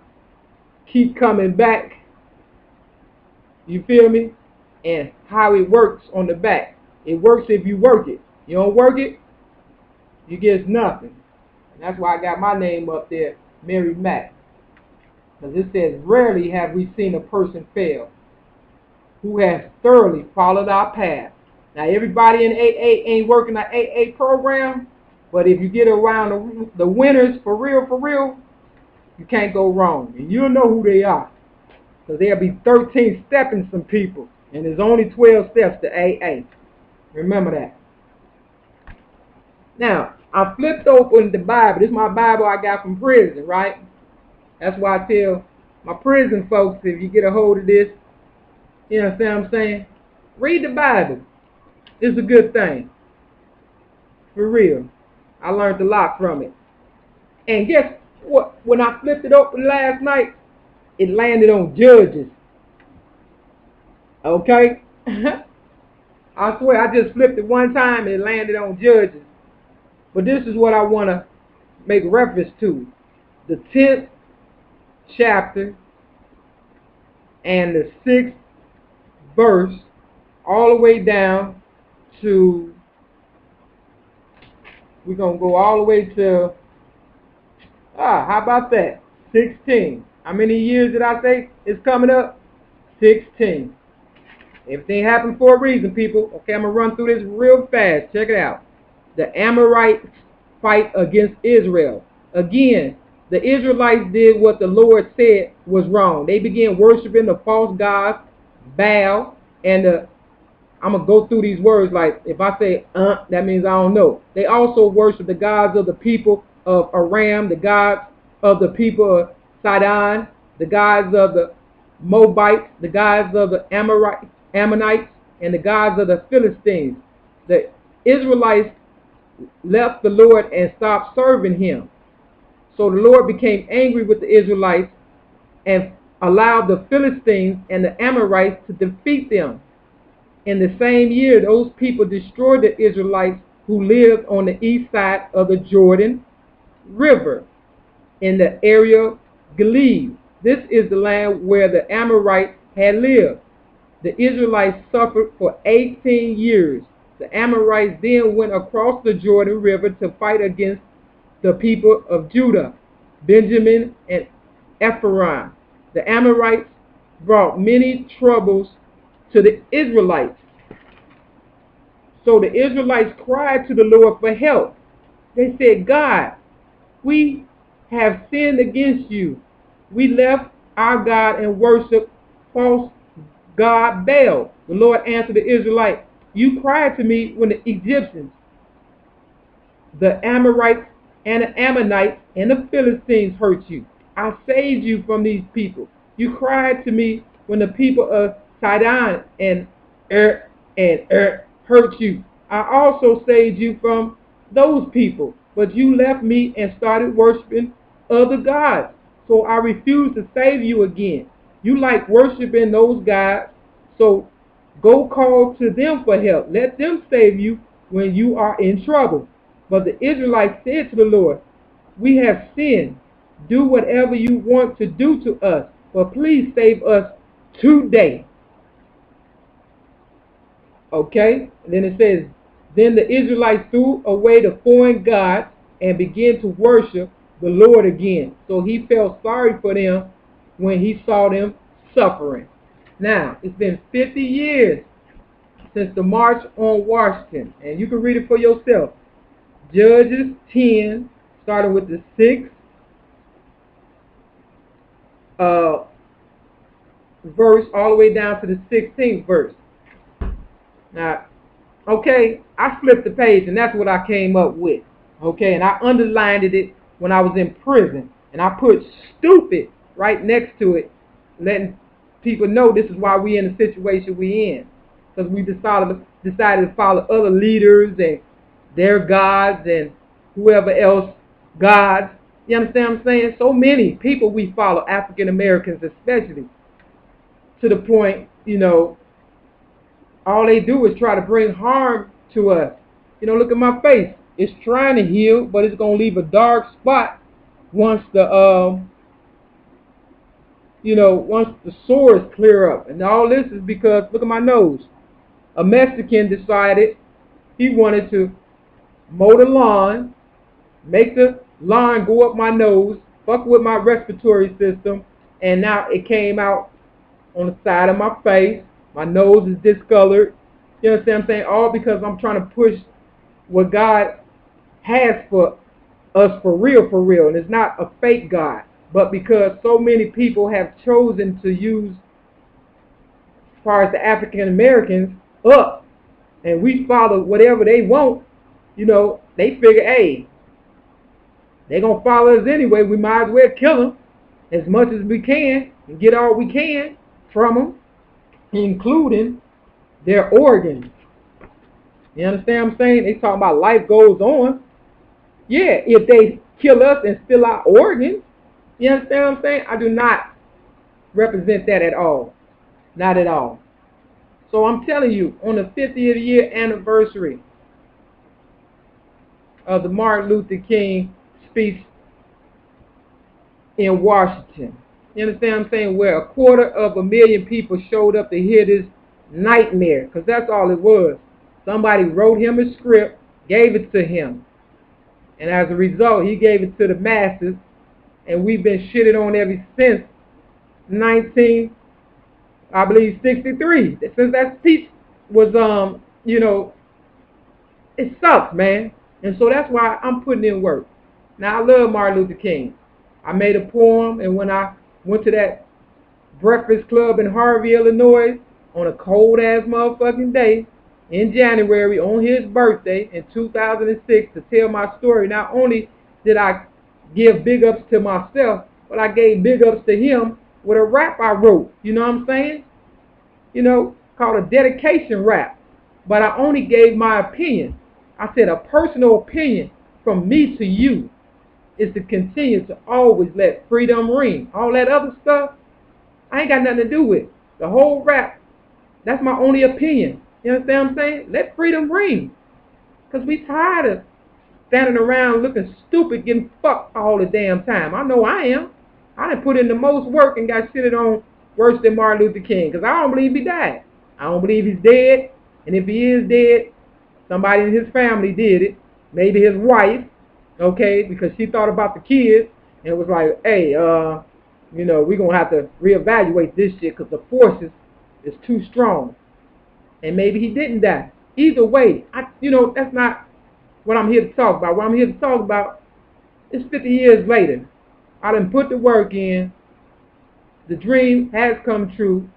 keep coming back. You feel me? And how it works on the back. It works if you work it. You don't work it, you get nothing. And that's why I got my name up there, Mary Mack. Because it says, rarely have we seen a person fail who has thoroughly followed our path. Now, everybody in AA ain't working an AA program, but if you get around the winners for real, you can't go wrong. And you'll know who they are. Because there'll be 13 stepping some people, and there's only 12 steps to AA. Remember that. Now, I flipped open the Bible. This is my Bible I got from prison, right? That's why I tell my prison folks, if you get a hold of this, you understand what I'm saying? Read the Bible. It's a good thing. For real. I learned a lot from it. And guess what? When I flipped it open last night, it landed on Judges. Okay? I swear, I just flipped it one time and it landed on Judges. But this is what I want to make reference to. The 10th chapter and the 6th verse, all the way down to, we're going to go all the way to, how about that? 16. How many years did I say it's coming up? 16. Everything happened for a reason, people. Okay, I'm going to run through this real fast. Check it out. The Amorites fight against Israel. Again, the Israelites did what the Lord said was wrong. They began worshiping the false gods, Baal, and I'm going to go through these words like, if I say, that means I don't know. They also worship the gods of the people of Aram, the gods of the people of Sidon, the gods of the Moabites, the gods of the Ammonites, and the gods of the Philistines. The Israelites left the Lord and stopped serving him. So the Lord became angry with the Israelites and allowed the Philistines and the Amorites to defeat them. In the same year, those people destroyed the Israelites who lived on the east side of the Jordan River in the area of Gilead. This is the land where the Amorites had lived. The Israelites suffered for 18 years. The Amorites then went across the Jordan River to fight against the people of Judah, Benjamin, and Ephraim. The Amorites brought many troubles to the Israelites. So the Israelites cried to the Lord for help. They said, God, we have sinned against you. We left our God and worshiped false god Baal. The Lord answered the Israelites, you cried to me when the Egyptians, the Amorites, and the Ammonites, and the Philistines hurt you. I saved you from these people. You cried to me when the people of Sidon and hurt you. I also saved you from those people, but you left me and started worshiping other gods. So I refuse to save you again. You like worshiping those gods, so go call to them for help. Let them save you when you are in trouble. But the Israelites said to the Lord, we have sinned. Do whatever you want to do to us, but please save us today. Okay? And then it says, then the Israelites threw away the foreign gods and began to worship the Lord again. So he felt sorry for them when he saw them suffering. Now, it's been 50 years since the March on Washington, and you can read it for yourself. Judges 10, starting with the 6th verse all the way down to the 16th verse. Now, okay, I flipped the page, and that's what I came up with. Okay, and I underlined it when I was in prison, and I put stupid right next to it, letting people know this is why we in the situation we in. Because we decided to follow other leaders and their gods and whoever else gods. You understand what I'm saying? So many people we follow, African Americans especially, to the point, all they do is try to bring harm to us. Look at my face. It's trying to heal, but it's going to leave a dark spot once the sores clear up. And all this is because, look at my nose. A Mexican decided he wanted to mow the lawn, make the lawn go up my nose, fuck with my respiratory system, and now it came out on the side of my face. My nose is discolored. You understand what I'm saying? All because I'm trying to push what God has for us for real. And it's not a fake God. But because so many people have chosen to use, as far as the African Americans, up. And we follow whatever they want. They figure, hey, they're going to follow us anyway. We might as well kill them as much as we can and get all we can from them, including their organs. You understand what I'm saying? They talking about life goes on. Yeah, if they kill us and steal our organs, you understand what I'm saying? I do not represent that at all. Not at all. So I'm telling you, on the 50th year anniversary of the Martin Luther King speech in Washington, you understand what I'm saying? Where 250,000 people showed up to hear this nightmare, because that's all it was. Somebody wrote him a script, gave it to him, and as a result, he gave it to the masses, and we've been shitted on ever since 1963. Since that speech was, it sucks, man. And so that's why I'm putting in work. Now, I love Martin Luther King. I made a poem, and when I went to that breakfast club in Harvey, Illinois, on a cold-ass motherfucking day in January on his birthday in 2006 to tell my story, not only did I give big ups to myself, but I gave big ups to him with a rap I wrote. You know what I'm saying? Called a dedication rap. But I only gave my opinion. I said a personal opinion from me to you is to continue to always let freedom ring. All that other stuff, I ain't got nothing to do with. The whole rap, that's my only opinion. You understand what I'm saying? Let freedom ring. Because we tired of standing around looking stupid, getting fucked all the damn time. I know I am. I done put in the most work and got shitted on worse than Martin Luther King. Because I don't believe he died. I don't believe he's dead. And if he is dead, somebody in his family did it. Maybe his wife. Okay, because she thought about the kids and was like, hey, we're going to have to reevaluate this shit because the forces is too strong. And maybe he didn't die. Either way, that's not what I'm here to talk about. What I'm here to talk about is 50 years later. I done put the work in. The dream has come true.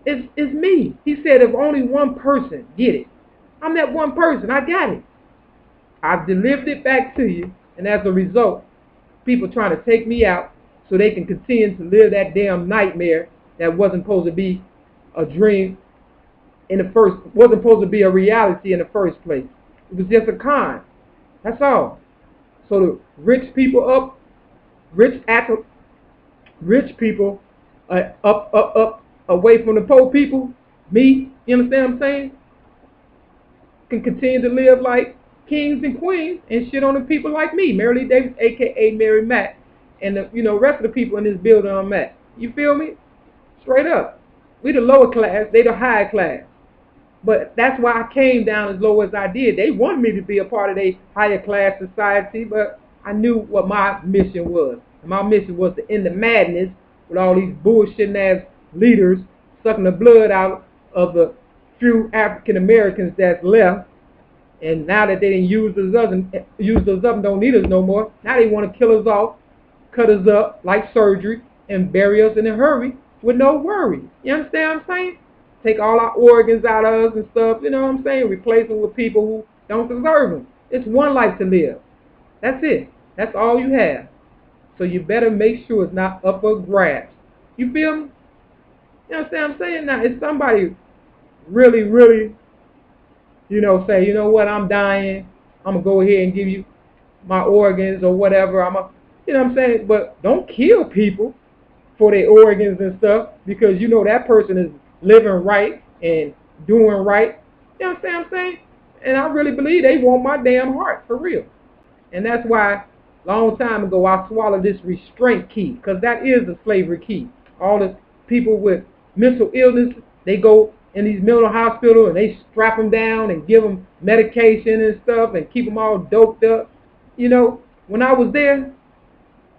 It's me. He said if only one person get it. I'm that one person. I got it. I've delivered it back to you. And as a result, people trying to take me out, so they can continue to live that damn nightmare that wasn't supposed to be a dream wasn't supposed to be a reality in the first place. It was just a con. That's all. So the rich people rich people up away from the poor people, me, you understand what I'm saying, can continue to live like kings and queens and shit on the people like me, Mary Lee Davis, aka Mary Matt, and the rest of the people in this building I'm at. You feel me? Straight up. We the lower class, they the high class. But that's why I came down as low as I did. They wanted me to be a part of their higher class society, but I knew what my mission was. And my mission was to end the madness with all these bullshitting ass leaders sucking the blood out of the few African Americans that's left. And now that they didn't use us up and don't need us no more, now they want to kill us off, cut us up like surgery, and bury us in a hurry with no worry. You understand what I'm saying? Take all our organs out of us and stuff, you know what I'm saying? Replace them with people who don't deserve them. It's one life to live. That's it. That's all you have. So you better make sure it's not up for grabs. You feel me? You understand what I'm saying? Now, if somebody really, really, say, you know what, I'm dying, I'm going to go ahead and give you my organs or whatever. You know what I'm saying? But don't kill people for their organs and stuff, because that person is living right and doing right. You understand what I'm saying? And I really believe they want my damn heart, for real. And that's why, long time ago, I swallowed this restraint key, because that is the slavery key. All the people with mental illness, they go in these mental hospitals and they strap them down and give them medication and stuff and keep them all doped up. When I was there,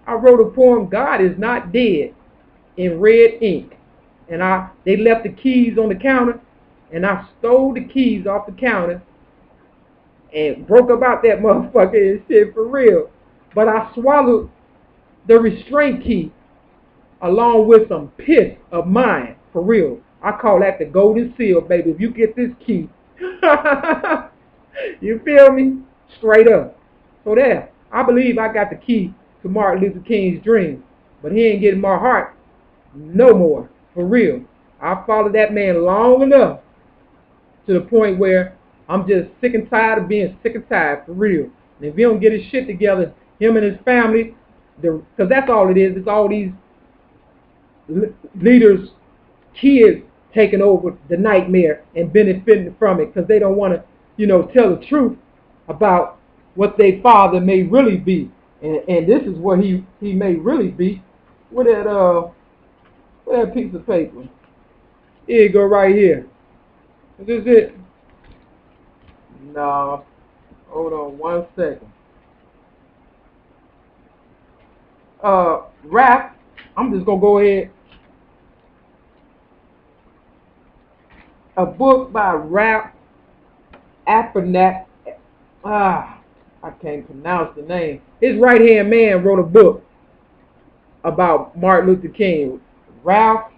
I wrote a poem, God is Not Dead, in red ink. And they left the keys on the counter, and I stole the keys off the counter and broke about that motherfucker and shit, for real. But I swallowed the restraint key along with some piss of mine, for real. I call that the golden seal, baby. If you get this key, you feel me? Straight up. So there, I believe I got the key to Martin Luther King's dream, but he ain't getting my heart no more, for real. I followed that man long enough to the point where I'm just sick and tired of being sick and tired, for real. And if he don't get his shit together, him and his family, because that's all it is. It's all these leaders' kids taking over the nightmare and benefiting from it, because they don't want to, tell the truth about what their father may really be. And this is what he may really be. With that piece of paper. Here you go, right here. Is this it? No. Hold on 1 second. Rap. I'm just gonna go ahead. A book by Rap Apernat. I can't pronounce the name. His right-hand man wrote a book about Martin Luther King. Ralph.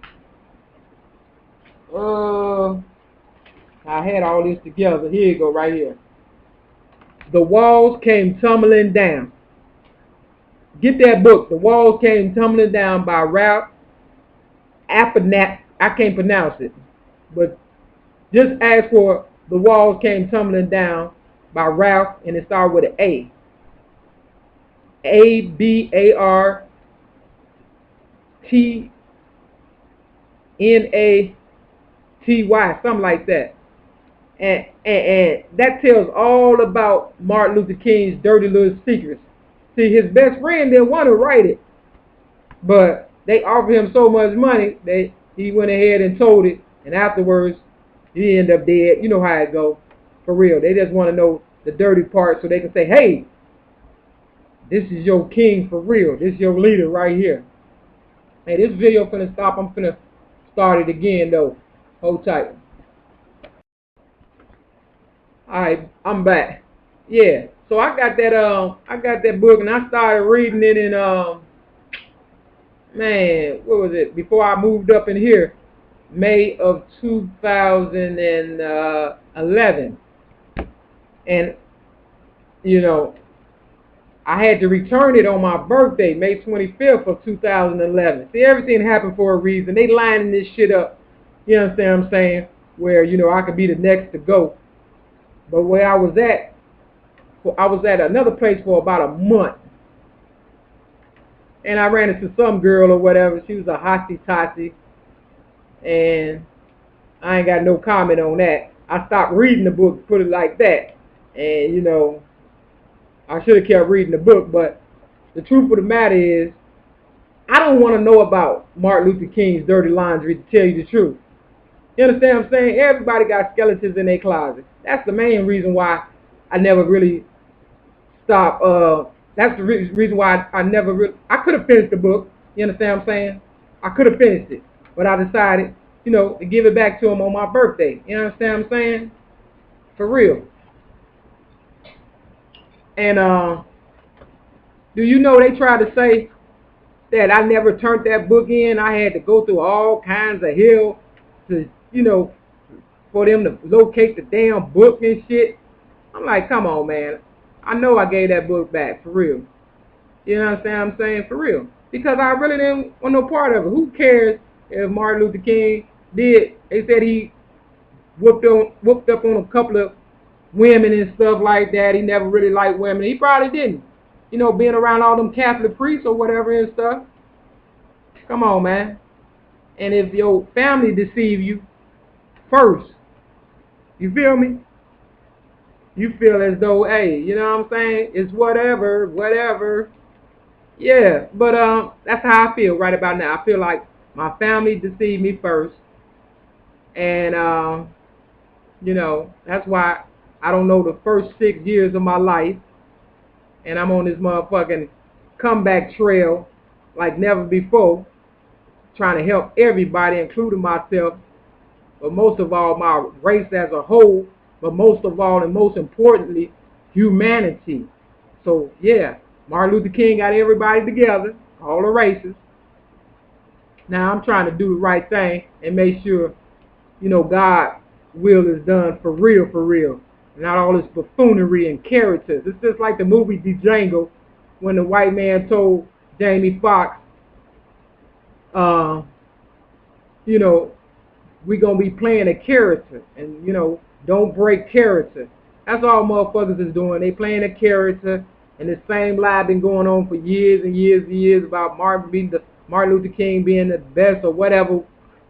I had all this together. Here you go, right here. The Walls Came Tumbling Down. Get that book. The Walls Came Tumbling Down by Ralph Apernat. I can't pronounce it, but just ask for The Walls Came Tumbling Down by Ralph, and it started with an A. ABARTNATY, something like that. And that tells all about Martin Luther King's dirty little secrets. See, his best friend didn't want to write it, but they offered him so much money that he went ahead and told it, and afterwards he ended up dead. You know how it goes, for real. They just want to know the dirty part so they can say, hey, this is your king for real. This is your leader right here. Hey, this video finna stop. I'm finna start it again though. Hold tight. Alright, I'm back. Yeah. So I got that book and I started reading it in man, what was it? Before I moved up in here, May of 2011. And I had to return it on my birthday, May 25th of 2011. See, everything happened for a reason. They lining this shit up, you understand what I'm saying, where, you know, I could be the next to go. But where I was at another place for about a month. And I ran into some girl or whatever. She was a hottie-tottie. And I ain't got no comment on that. I stopped reading the book, put it like that. And, you know, I should have kept reading the book, but the truth of the matter is, I don't want to know about Martin Luther King's dirty laundry, to tell you the truth. You understand what I'm saying? Everybody got skeletons in their closet. That's the main reason why I never really stopped. That's the reason why I never really, I could have finished the book. You understand what I'm saying? I could have finished it, but I decided, you know, to give it back to him on my birthday. You understand what I'm saying? For real. And do you know they tried to say that I never turned that book in? I had to go through all kinds of hell to, you know, for them to locate the damn book and shit. I'm like, come on, man. I know I gave that book back, for real. You know what I'm saying? For real. Because I really didn't want no part of it. Who cares if Martin Luther King did? They said he whooped up on a couple of women and stuff like that. He never really liked women. He probably didn't. You know, being around all them Catholic priests or whatever and stuff. Come on, man. And if your family deceive you first, you feel me? You feel as though, hey, you know what I'm saying? It's whatever. Yeah, but that's how I feel right about now. I feel like my family deceived me first. And, you know, that's why I don't know the first 6 years of my life. And I'm on this motherfucking comeback trail like never before, trying to help everybody, including myself, but most of all, my race as a whole, but most of all and most importantly, humanity. So, yeah, Martin Luther King got everybody together, all the races. Now, I'm trying to do the right thing and make sure, you know, God's will is done for real. Not all this buffoonery and characters. It's just like the movie Django, when the white man told Jamie Foxx, you know, we're going to be playing a character. And, you know, don't break character. That's all motherfuckers is doing. They playing a character. And the same lie been going on for years and years about Martin Luther King being the best or whatever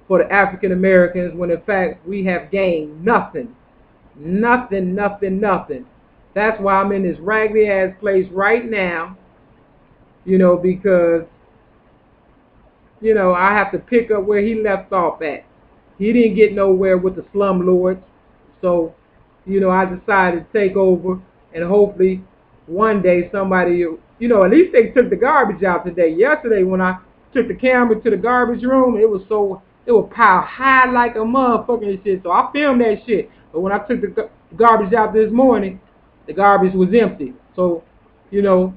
for the African Americans, when in fact we have gained nothing. Nothing. That's why I'm in this raggedy ass place right now, you know, because, you know, I have to pick up where he left off at. He didn't get nowhere with the slumlords, so, you know, I decided to take over, and hopefully one day somebody, you know, at least they took the garbage out today. Yesterday when I took the camera to the garbage room, it was piled high like a motherfucking shit, so I filmed that shit. But when I took the garbage out this morning, the garbage was empty. So, you know,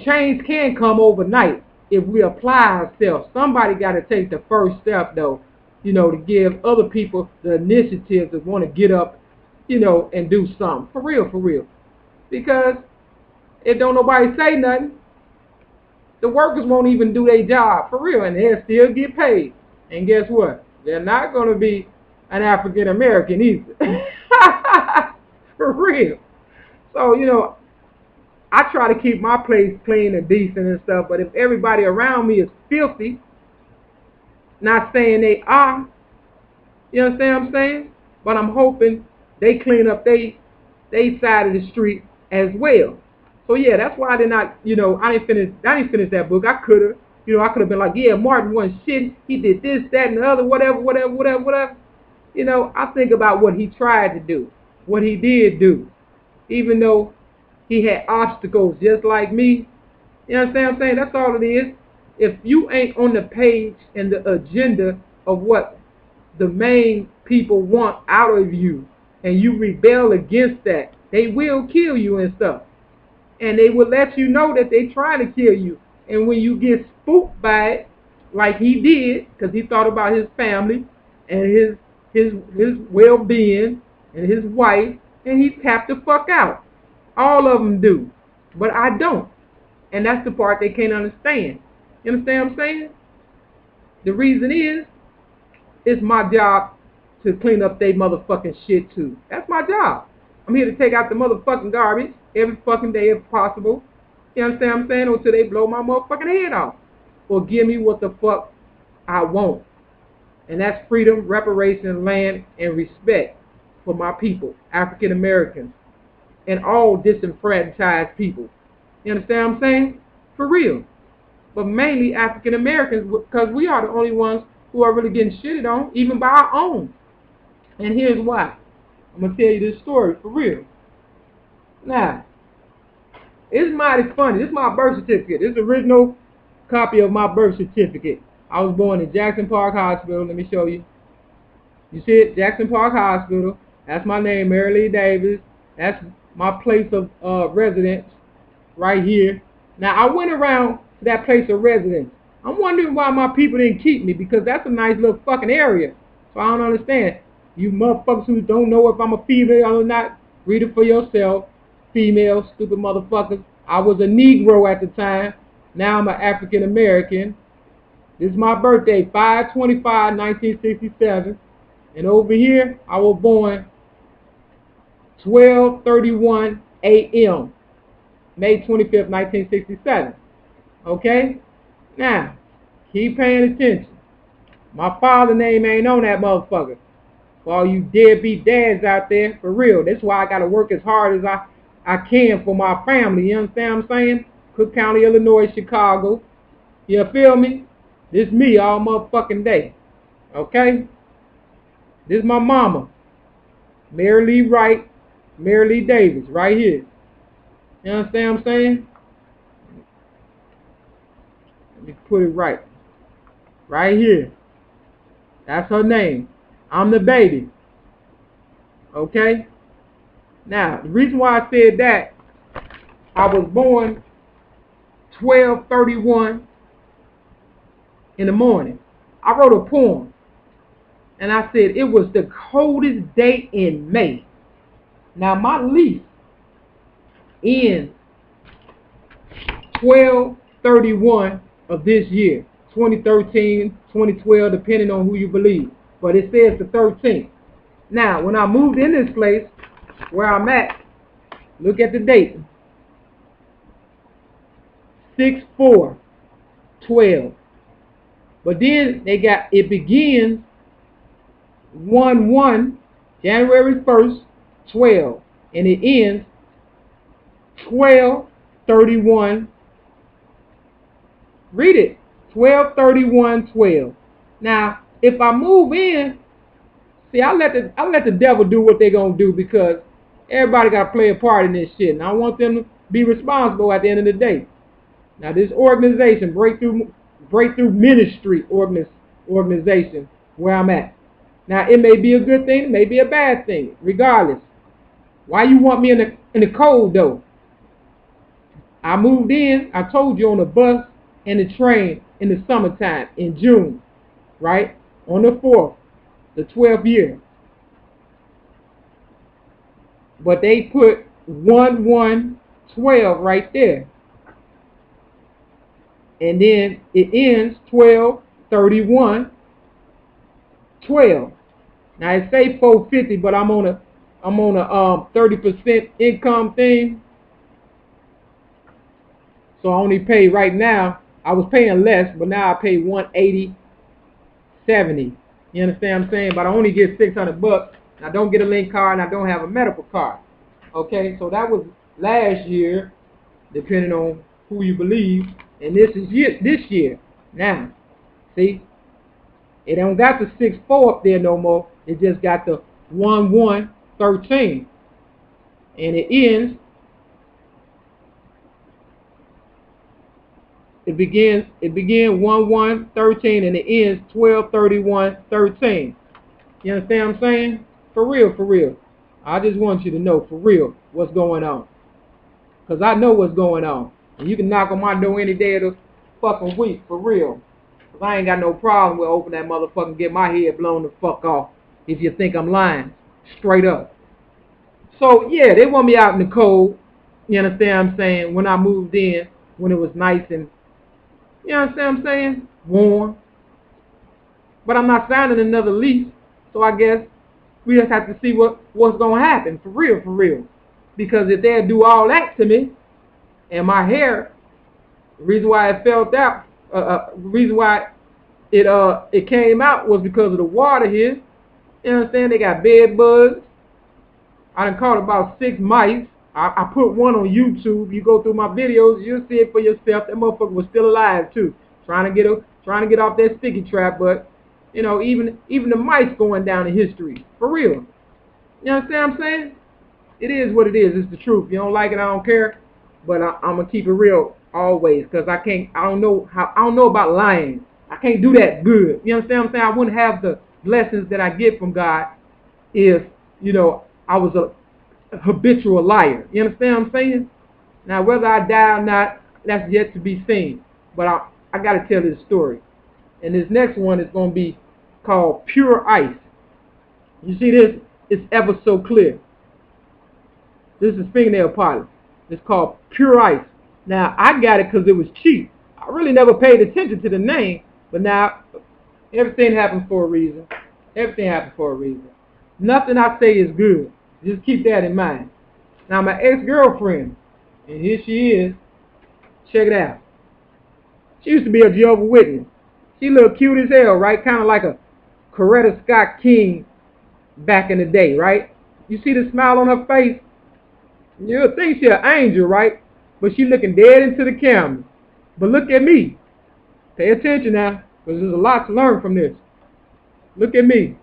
change can come overnight if we apply ourselves. Somebody got to take the first step, though, you know, to give other people the initiative to want to get up, you know, and do something. For real. Because if don't nobody say nothing, the workers won't even do their job, for real, and they'll still get paid. And guess what? They're not going to be an African American either. For real. So, you know, I try to keep my place clean and decent and stuff, but if everybody around me is filthy, not saying they are, you understand what I'm saying? But I'm hoping they clean up they side of the street as well. So yeah, that's why I did not, you know, I didn't finish that book. I could have, you know, I could have been like, yeah, Martin wasn't shit. He did this, that, and the other, whatever. You know, I think about what he tried to do, what he did do, even though he had obstacles just like me. You understand what I'm saying? That's all it is. If you ain't on the page and the agenda of what the main people want out of you, and you rebel against that, they will kill you and stuff. And they will let you know that they trying to kill you. And when you get spooked by it, like he did, because he thought about his family and his well-being and his wife, and he tapped the fuck out. All of them do. But I don't. And that's the part they can't understand. You understand what I'm saying? The reason is, it's my job to clean up they motherfucking shit too. That's my job. I'm here to take out the motherfucking garbage every fucking day if possible. You understand what I'm saying? Until they blow my motherfucking head off. Or give me what the fuck I want. And that's freedom, reparation, land, and respect for my people, African Americans, and all disenfranchised people. You understand what I'm saying? For real. But mainly African Americans, because we are the only ones who are really getting shitted on, even by our own. And here's why. I'm going to tell you this story for real. Now, it's mighty funny. This is my birth certificate. This is the original copy of my birth certificate. I was born in Jackson Park Hospital. Let me show you. You see it? Jackson Park Hospital. That's my name, Mary Lee Davis. That's my place of residence right here. Now, I went around to that place of residence. I'm wondering why my people didn't keep me, because that's a nice little fucking area. So I don't understand. You motherfuckers who don't know if I'm a female or not, read it for yourself. Female, stupid motherfuckers. I was a Negro at the time. Now I'm an African American. This is my birthday, 5/25/1967. And over here, I was born 12:31 a.m. May 25th, 1967. Okay? Now, keep paying attention. My father's name ain't on that motherfucker. For all you deadbeat dads out there, for real. That's why I got to work as hard as I can for my family. You understand what I'm saying? Cook County, Illinois, Chicago. You feel me? This me all motherfucking day. Okay? This is my mama. Mary Lee Wright, Mary Lee Davis, right here. You understand what I'm saying? Let me put it right. Right here. That's her name. I'm the baby. Okay? Now, the reason why I said that, I was born 12:31 in the morning. I wrote a poem. And I said it was the coldest day in May. Now, my lease ends 12/31 of this year. 2013, 2012, depending on who you believe. But it says the 13th. Now, when I moved in this place, where I'm at, look at the date. 6/4/12. But then it begins 1/1, January 1st, 12. And it ends 12/31. Read it. 12/31/12. Now, if I move in, see, I let the devil do what they gonna do, because everybody gotta play a part in this shit, and I want them to be responsible at the end of the day. Now, this organization, Breakthrough Ministry organization, where I'm at. Now, it may be a good thing, it may be a bad thing, regardless. Why you want me in the cold though? I moved in, I told you, on the bus and the train in the summertime in June, right? On the 4th, the 12th year. But they put 1/1/12 right there. And then it ends 12/31/12. Now it say 450, but I'm on a 30% income thing. So I only pay right now. I was paying less, but now I pay 180.70. You understand what I'm saying? But I only get $600. I don't get a link card, and I don't have a medical card. Okay, so that was last year, depending on who you believe, and this year. Now, see, it don't got the 6/4 up there no more. It just got the 1/1/13, and it ends. It began 1/1/13, and it ends 12/31/13. You understand what I'm saying? For real, for real. I just want you to know, for real, what's going on. Because I know what's going on. And you can knock on my door any day of the fucking week, for real. Because I ain't got no problem with opening that motherfucker and get my head blown the fuck off if you think I'm lying. Straight up. So, yeah, they want me out in the cold. You understand what I'm saying? When I moved in. when it was nice and, you know what I'm saying, warm. But I'm not signing another lease, so I guess we just have to see what's going to happen, for real, for real. Because if they'll do all that to me, and my hair, the reason why it fell out, the reason why it came out was because of the water here. You know what I'm saying? They got bed bugs. I done caught about 6 mice. I put one on YouTube. You go through my videos, you'll see it for yourself. That motherfucker was still alive too, trying to get off that sticky trap. But you know, even the mice going down in history, for real. You understand what I'm saying? It is what it is. It's the truth. You don't like it, I don't care. But I'm gonna keep it real always, because I don't know about lying. I can't do that good. You understand what I'm saying? I wouldn't have the blessings that I get from God if, you know, I was a habitual liar. You understand what I'm saying? Now, whether I die or not, that's yet to be seen. But I got to tell this story. And this next one is going to be called Pure Ice. You see this? It's ever so clear. This is fingernail polish. It's called Pure Ice. Now, I got it because it was cheap. I really never paid attention to the name. But now, everything happens for a reason. Everything happens for a reason. Nothing I say is good. Just keep that in mind. Now, my ex-girlfriend, and here she is. Check it out. She used to be a Jehovah's Witness. She looked cute as hell, right? Kind of like a Coretta Scott King back in the day, right? You see the smile on her face? You'll think she's an angel, right? But she looking dead into the camera. But look at me. Pay attention now, because there's a lot to learn from this. Look at me.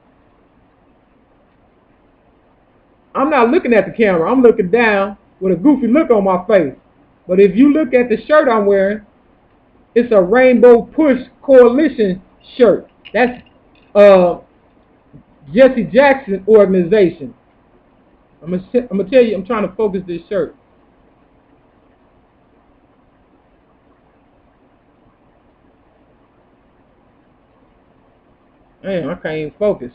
I'm not looking at the camera. I'm looking down with a goofy look on my face. But if you look at the shirt I'm wearing, it's a Rainbow Push Coalition shirt. That's Jesse Jackson organization. I'm gonna tell you, I'm trying to focus this shirt. Man, I can't even focus.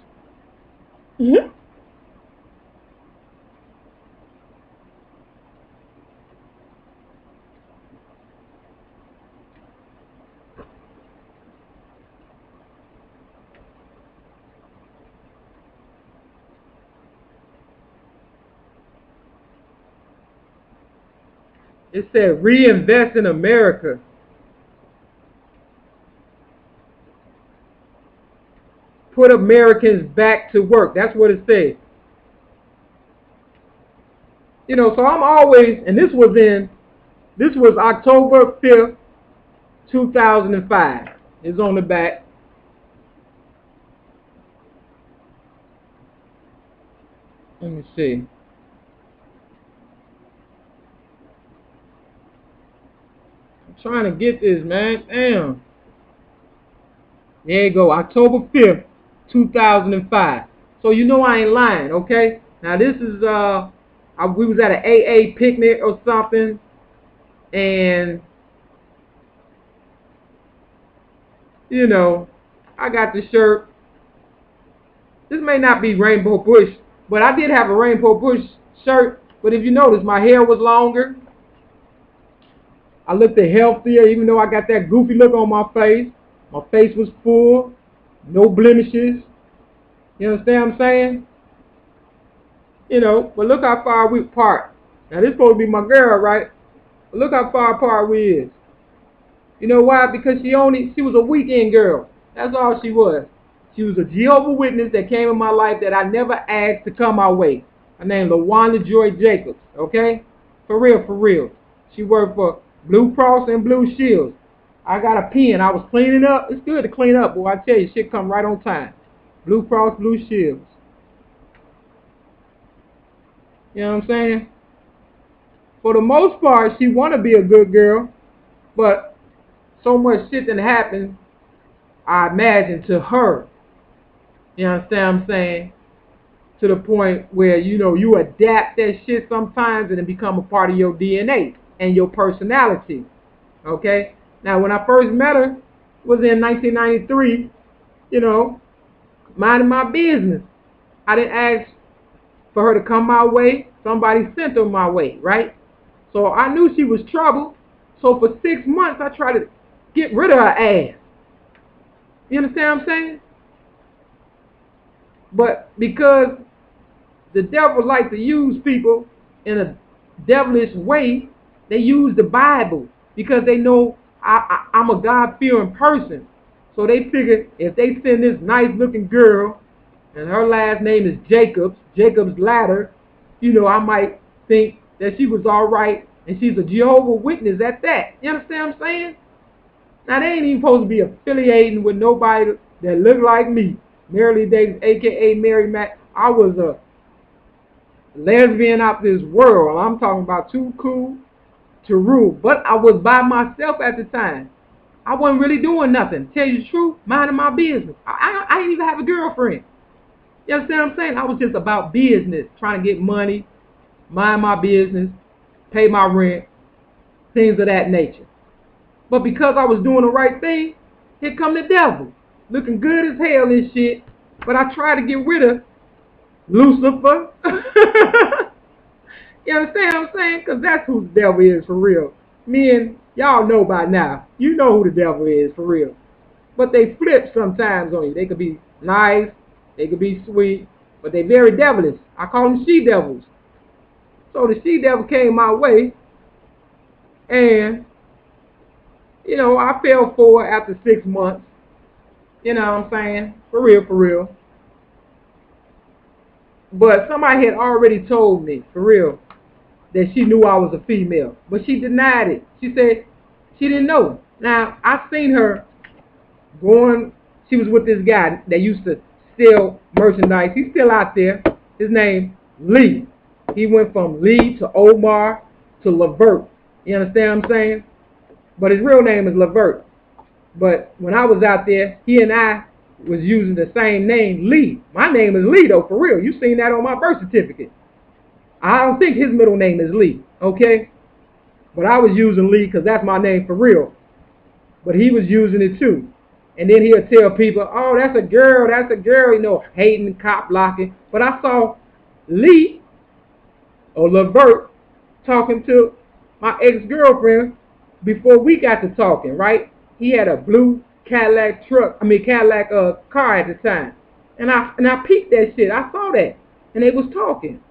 It said reinvest in America. Put Americans back to work. That's what it says. You know, so I'm always, and this was October 5th, 2005. It's on the back. Let me see. I'm trying to get this, man. Damn. There you go. October 5th, 2005. So you know I ain't lying, okay? Now this is, we was at an AA picnic or something. And, you know, I got the shirt. This may not be Rainbow Bush, but I did have a Rainbow Bush shirt. But if you notice, my hair was longer. I looked healthier, even though I got that goofy look on my face. My face was full, no blemishes. You understand what I'm saying? You know, but look how far we apart. Now this supposed to be my girl, right? But look how far apart we is. You know why? Because she was a weekend girl. That's all she was. She was a Jehovah's Witness that came in my life that I never asked to come my way. Her name LaWanda Joy Jacobs, okay? For real, for real. She worked for Blue Cross and Blue Shields. I got a pen. I was cleaning up. It's good to clean up, boy. I tell you, shit come right on time. Blue Cross, Blue Shields. You know what I'm saying? For the most part, she want to be a good girl, but so much shit that happened, I imagine, to her. You understand what I'm saying? To the point where, you know, you adapt that shit sometimes and it become a part of your DNA and your personality. Okay? Now, when I first met her, was in 1993, you know, minding my business. I didn't ask for her to come my way. Somebody sent her my way, right? So I knew she was trouble. So for 6 months, I tried to get rid of her ass. You understand what I'm saying? But because the devil likes to use people in a devilish way, they use the Bible because they know I'm a God-fearing person. So they figure if they send this nice-looking girl, and her last name is Jacob's Ladder, I might think that she was all right, and she's a Jehovah's Witness at that. You understand what I'm saying? Now, they ain't even supposed to be affiliating with nobody that look like me. Mary Lee Davis, a.k.a. Mary Mack. I was a lesbian out this world. I'm talking about too cool to rule. But I was by myself at the time. I wasn't really doing nothing. Tell you the truth, minding my business. I didn't even have a girlfriend. You understand what I'm saying? I was just about business, trying to get money, mind my business, pay my rent, things of that nature. But because I was doing the right thing, here come the devil, looking good as hell and shit. But I tried to get rid of Lucifer. You understand what I'm saying? Because that's who the devil is for real. Me and y'all know by now. You know who the devil is for real. But they flip sometimes on you. They could be nice, they could be sweet, but they very devilish. I call them she-devils. So the she-devil came my way, and, I fell for it after 6 months. You know what I'm saying? For real, for real. But somebody had already told me, for real, that she knew I was a female. But she denied it. She said she didn't know. Now, I seen her she was with this guy that used to sell merchandise. He's still out there. His name, Lee. He went from Lee to Omar to Levert. You understand what I'm saying? But his real name is Levert. But when I was out there, he and I was using the same name, Lee. My name is Lee, though, for real. You seen that on my birth certificate. I don't think his middle name is Lee, okay? But I was using Lee because that's my name for real. But he was using it too. And then he'll tell people, oh, that's a girl, hating, cop blocking. But I saw Lee, or Levert, talking to my ex-girlfriend before we got to talking, right? He had a blue Cadillac car at the time. And I peeped that shit. I saw that. And they was talking.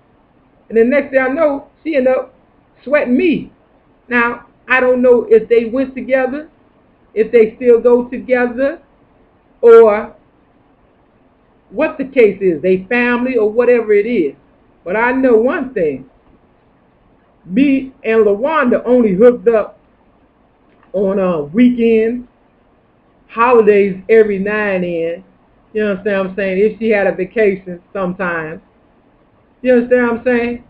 And the next thing I know, she ended up sweating me. Now, I don't know if they went together, if they still go together, or what the case is, they family or whatever it is. But I know one thing. Me and LaWanda only hooked up on weekends, holidays every now and then. You understand what I'm saying? If she had a vacation sometimes. You understand what I'm saying?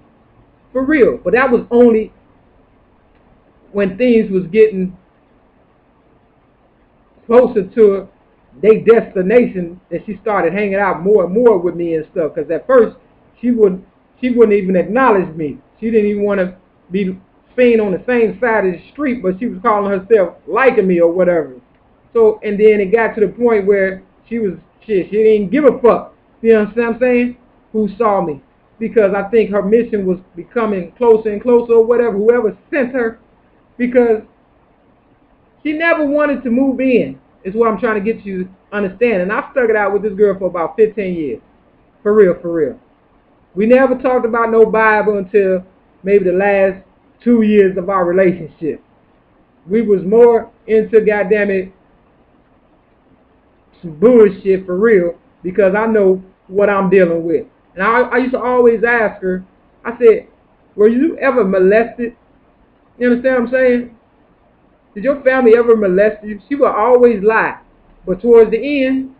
For real. But that was only when things was getting closer to their destination that she started hanging out more and more with me and stuff. Because at first, she wouldn't even acknowledge me. She didn't even want to be seen on the same side of the street, but she was calling herself liking me or whatever. So, and then it got to the point where she didn't give a fuck. You know what I'm saying? Who saw me. Because I think her mission was becoming closer and closer or whatever, whoever sent her. Because she never wanted to move in, is what I'm trying to get you to understand. And I stuck it out with this girl for about 15 years. For real, for real. We never talked about no Bible until maybe the last 2 years of our relationship. We was more into, goddammit, some bullshit for real, because I know what I'm dealing with. And I used to always ask her, I said, were you ever molested? You understand what I'm saying? Did your family ever molest you? She would always lie. But towards the end,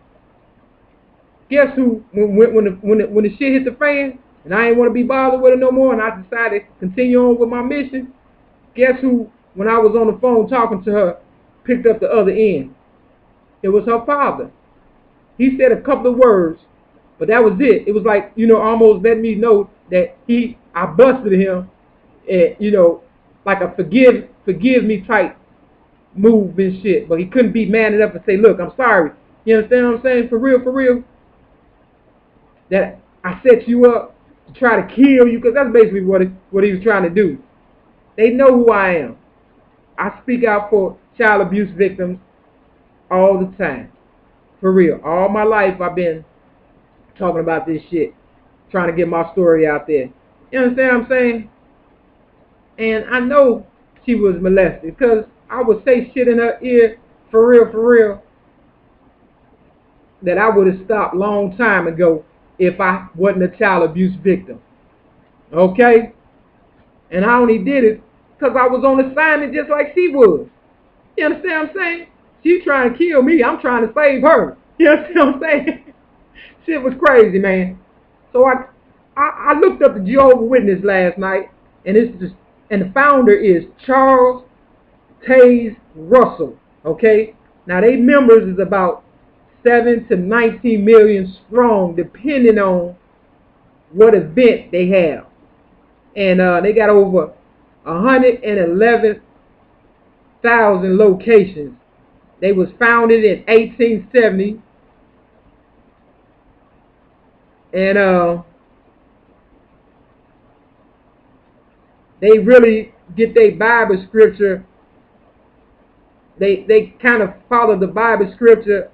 guess who, when the shit hit the fan, and I didn't want to be bothered with her no more, and I decided to continue on with my mission, guess who, when I was on the phone talking to her, picked up the other end? It was her father. He said a couple of words, but that was it. It was like, almost letting me know that I busted him, and, like a forgive me type move and shit. But he couldn't be man enough to say, look, I'm sorry. You understand what I'm saying? For real. That I set you up to try to kill you, because that's basically what he was trying to do. They know who I am. I speak out for child abuse victims all the time. For real. All my life I've been talking about this shit. Trying to get my story out there. You understand what I'm saying? And I know she was molested because I would say shit in her ear for real, that I would have stopped long time ago if I wasn't a child abuse victim. Okay? And I only did it because I was on assignment just like she was. You understand what I'm saying? She trying to kill me. I'm trying to save her. You understand what I'm saying? Shit was crazy, man. So I looked up the Jehovah's Witness last night, and the founder is Charles Taze Russell. Okay? Now they members is about 7 to 19 million strong, depending on what event they have. And they got over 111,000 locations. They was founded in 1870. And they really get their Bible scripture. They kind of follow the Bible scripture.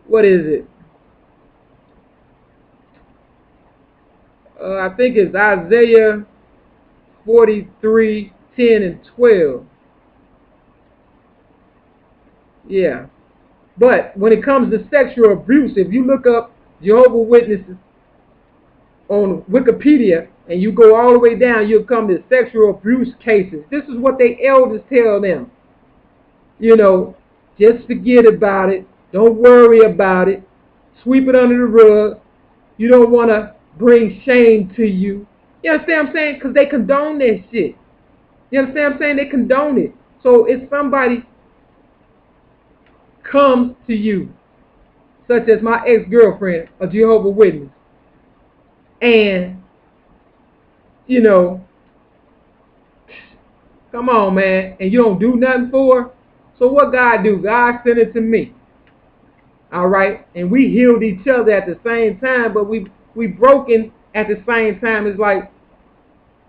What is it? I think it's Isaiah 43, 10 and 12. Yeah. But when it comes to sexual abuse, if you look up Jehovah's Witnesses on Wikipedia and you go all the way down, you'll come to sexual abuse cases. This is what their elders tell them. You know, just forget about it. Don't worry about it. Sweep it under the rug. You don't want to bring shame to you. You understand what I'm saying? Because they condone that shit. You understand what I'm saying? They condone it. So if somebody comes to you, such as my ex-girlfriend, a Jehovah's Witness, and, you know, come on, man, and you don't do nothing for her, so what God do? God sent it to me. All right? And we healed each other at the same time, but we broken at the same time. It's like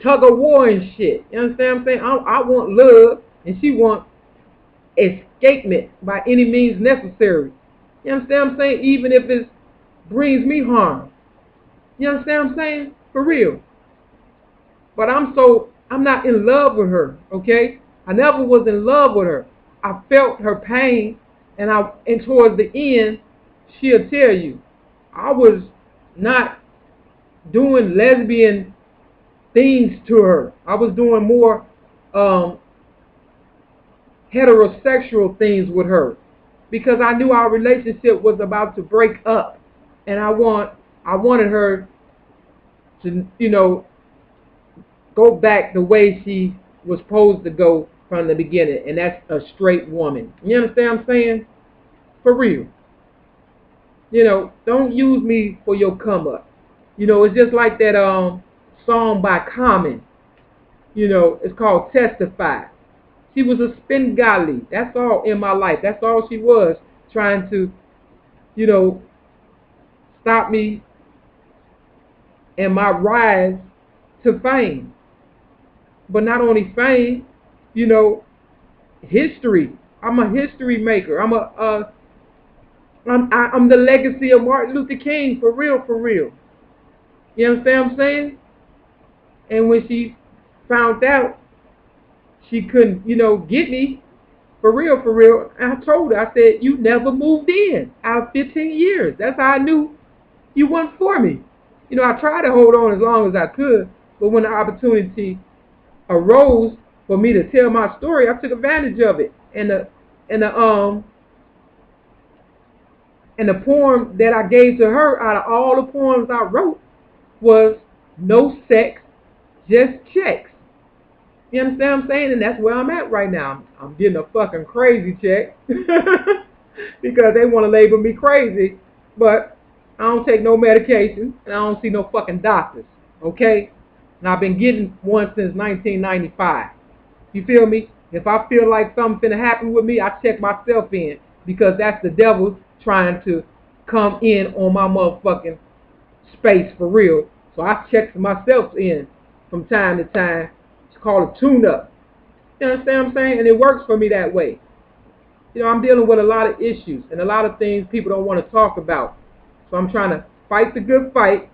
tug of war and shit. You understand what I'm saying? I want love, and she want escapement by any means necessary. You understand what I'm saying? Even if it brings me harm. You understand what I'm saying? For real. But I'm not in love with her, okay? I never was in love with her. I felt her pain, and towards the end, she'll tell you, I was not doing lesbian things to her. I was doing more heterosexual things with her because I knew our relationship was about to break up, and I wanted her to, you know, go back the way she was supposed to go from the beginning, and that's a straight woman. You understand what I'm saying? For real. You know, don't use me for your come up. You know, it's just like that song by Common. You know, it's called Testify. She was a Spengali. That's all in my life. That's all she was, trying to, you know, stop me and my rise to fame. But not only fame, you know, history. I'm a history maker. I'm the legacy of Martin Luther King, for real, for real. You understand what I'm saying? And when she found out she couldn't, you know, get me, for real, I told her, I said, you never moved in out of 15 years. That's how I knew you weren't for me. You know, I tried to hold on as long as I could, but when the opportunity arose for me to tell my story, I took advantage of it. And the poem that I gave to her out of all the poems I wrote was No Sex, Just Checks. You understand what I'm saying? And that's where I'm at right now. I'm getting a fucking crazy check because they want to label me crazy, but I don't take no medication and I don't see no fucking doctors, okay? And I've been getting one since 1995. You feel me? If I feel like something's gonna happen with me, I check myself in because that's the devil trying to come in on my motherfucking space for real. So I check myself in from time to time. It's called a tune-up. You understand what I'm saying? And it works for me that way. You know, I'm dealing with a lot of issues and a lot of things people don't want to talk about. So I'm trying to fight the good fight,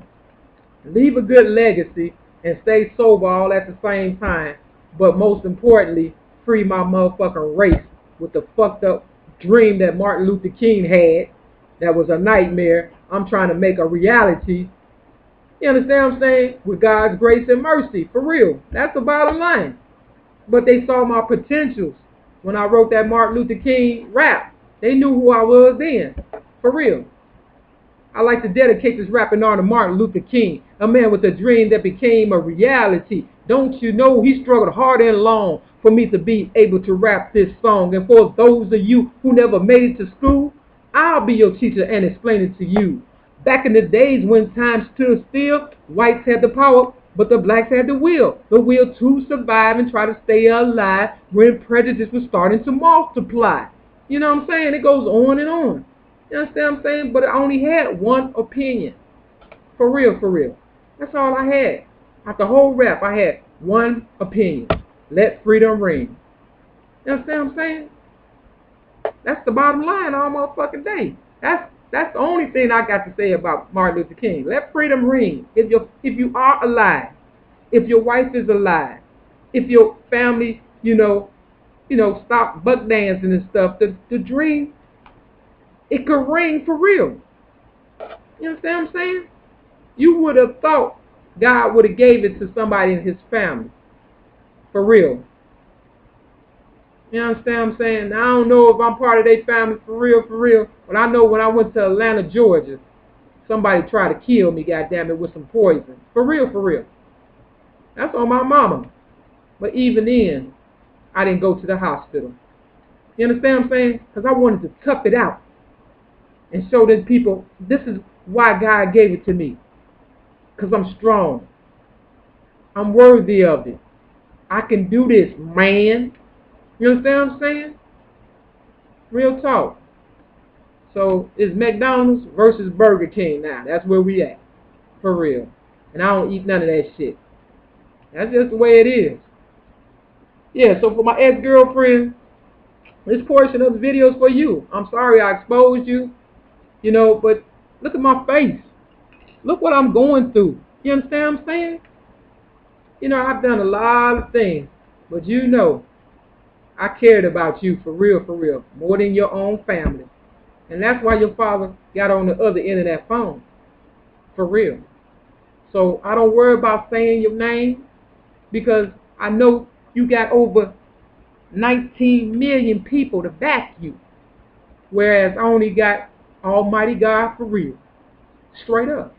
leave a good legacy, and stay sober all at the same time. But most importantly, free my motherfucking race with the fucked up dream that Martin Luther King had that was a nightmare. I'm trying to make a reality. You understand what I'm saying? With God's grace and mercy, for real. That's the bottom line. But they saw my potentials when I wrote that Martin Luther King rap. They knew who I was then, for real. I like to dedicate this rapping on to Martin Luther King, a man with a dream that became a reality. Don't you know he struggled hard and long for me to be able to rap this song? And for those of you who never made it to school, I'll be your teacher and explain it to you. Back in the days when times stood still, whites had the power, but the blacks had the will to survive and try to stay alive when prejudice was starting to multiply. You know what I'm saying? It goes on and on. You understand what I'm saying? But I only had one opinion. For real, for real. That's all I had. Out the whole rap, I had one opinion. Let freedom ring. You understand what I'm saying? That's the bottom line all motherfucking day. That's the only thing I got to say about Martin Luther King. Let freedom ring. If you are alive, if your wife is alive, if your family, stop buck dancing and stuff, the dream, it could ring for real. You understand what I'm saying? You would have thought God would have gave it to somebody in his family. For real. You understand what I'm saying? I don't know if I'm part of their family for real, but I know when I went to Atlanta, Georgia, somebody tried to kill me, goddammit, with some poison. For real, for real. That's on my mama. But even then, I didn't go to the hospital. You understand what I'm saying? Because I wanted to tough it out and show them people, this is why God gave it to me. Because I'm strong. I'm worthy of it. I can do this, man. You understand what I'm saying? Real talk. So it's McDonald's versus Burger King now. That's where we at. For real. And I don't eat none of that shit. That's just the way it is. Yeah, so for my ex-girlfriend, this portion of the video is for you. I'm sorry I exposed you. But look at my face. Look what I'm going through. You understand what I'm saying? I've done a lot of things. But I cared about you for real, more than your own family. And that's why your father got on the other end of that phone, for real. So I don't worry about saying your name, because I know you got over 19 million people to back you, whereas I only got Almighty God for real, straight up.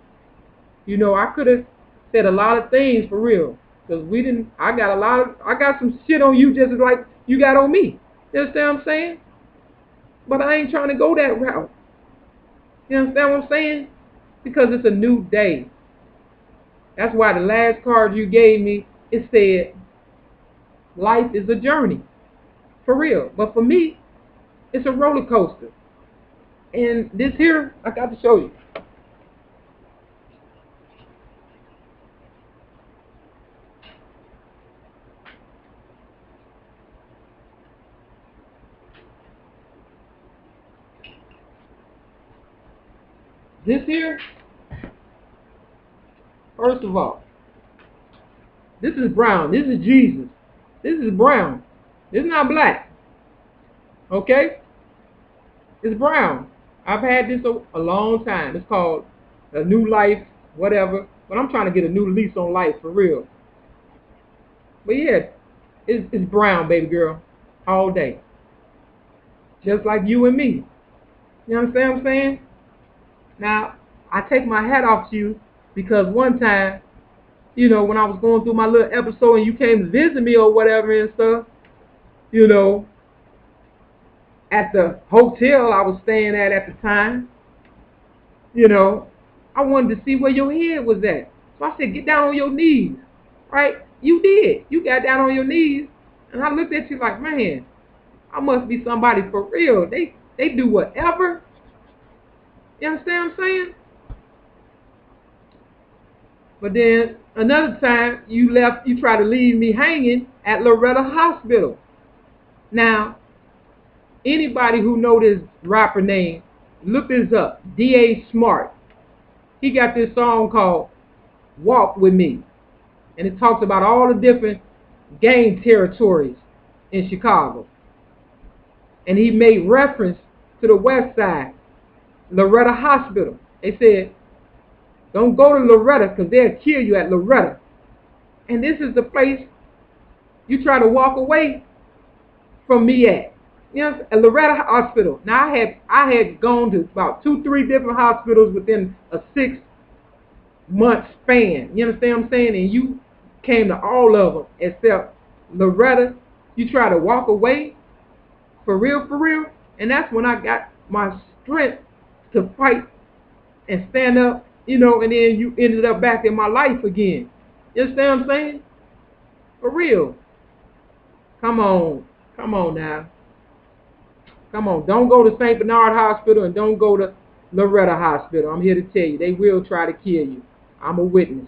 I could have said a lot of things for real, because I got some shit on you just like you got on me. You understand what I'm saying? But I ain't trying to go that route. You understand what I'm saying? Because it's a new day. That's why the last card you gave me, it said, life is a journey. For real. But for me, it's a roller coaster. And this here, I got to show you. This here, first of all, this is brown. This is Jesus. This is brown. This is not black. Okay? It's brown. I've had this a long time. It's called a new life, whatever. But I'm trying to get a new lease on life for real. But yeah, it's brown, baby girl, all day. Just like you and me. You understand what I'm saying? Now, I take my hat off to you because one time, when I was going through my little episode and you came to visit me or whatever and stuff, at the hotel I was staying at the time, I wanted to see where your head was at. So I said, get down on your knees, right? You did. You got down on your knees, and I looked at you like, man, I must be somebody for real. They do whatever. You understand what I'm saying? But then another time you tried to leave me hanging at Loretta Hospital. Now, anybody who know this rapper name, look this up. D.A. Smart. He got this song called Walk With Me. And it talks about all the different gang territories in Chicago. And he made reference to the West Side, Loretta Hospital. They said, don't go to Loretta because they'll kill you at Loretta. And this is the place you try to walk away from me at. You know, at Loretta Hospital. Now I had gone to about 2-3 different hospitals within a 6-month span. You understand what I'm saying? And you came to all of them except Loretta. You try to walk away for real. And that's when I got my strength to fight and stand up, you know, and then you ended up back in my life again. You understand what I'm saying? For real. Come on now. Come on, don't go to St. Bernard Hospital and don't go to Loretta Hospital. I'm here to tell you, they will try to kill you. I'm a witness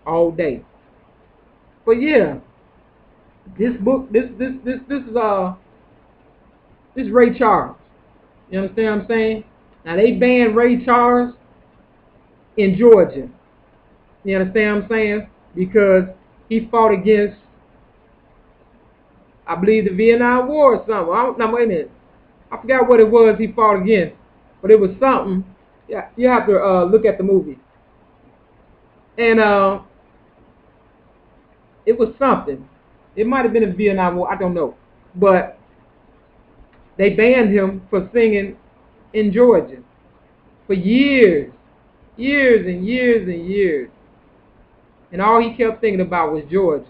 all day. But yeah, this book, this is Ray Charles. You understand what I'm saying? Now they banned Ray Charles in Georgia. You understand what I'm saying? Because he fought against, I believe, the Vietnam War or something. Now wait a minute. I forgot what it was he fought against, but it was something. Yeah, you have to look at the movie. And it was something. It might have been a Vietnam War, I don't know. But they banned him for singing in Georgia for years and years. And all he kept thinking about was Georgia.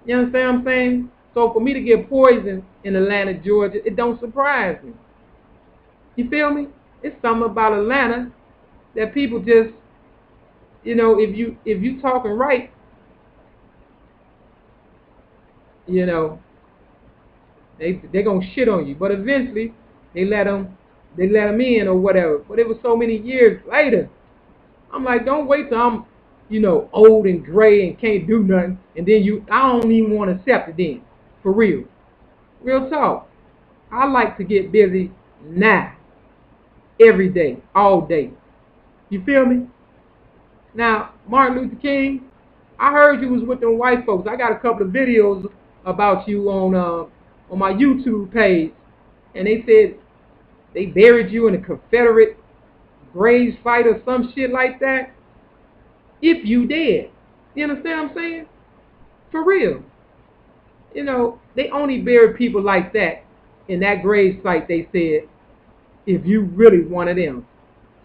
You understand what I'm saying? So for me to get poisoned in Atlanta, Georgia, it don't surprise me. You feel me? It's something about Atlanta that people just, you know, if you talking right, you know, they gonna shit on you. But eventually they let them in or whatever. But it was so many years later. I'm like, don't wait till I'm, you know, old and gray and can't do nothing, and then I don't even want to accept it then. For real. Real talk. I like to get busy now. Every day. All day. You feel me? Now, Martin Luther King, I heard you was with them white folks. I got a couple of videos about you on my YouTube page. And they said they buried you in a Confederate grave site or some shit like that. If you did. You understand what I'm saying? For real. You know, they only bury people like that in that grave site, they said, if you really wanted them.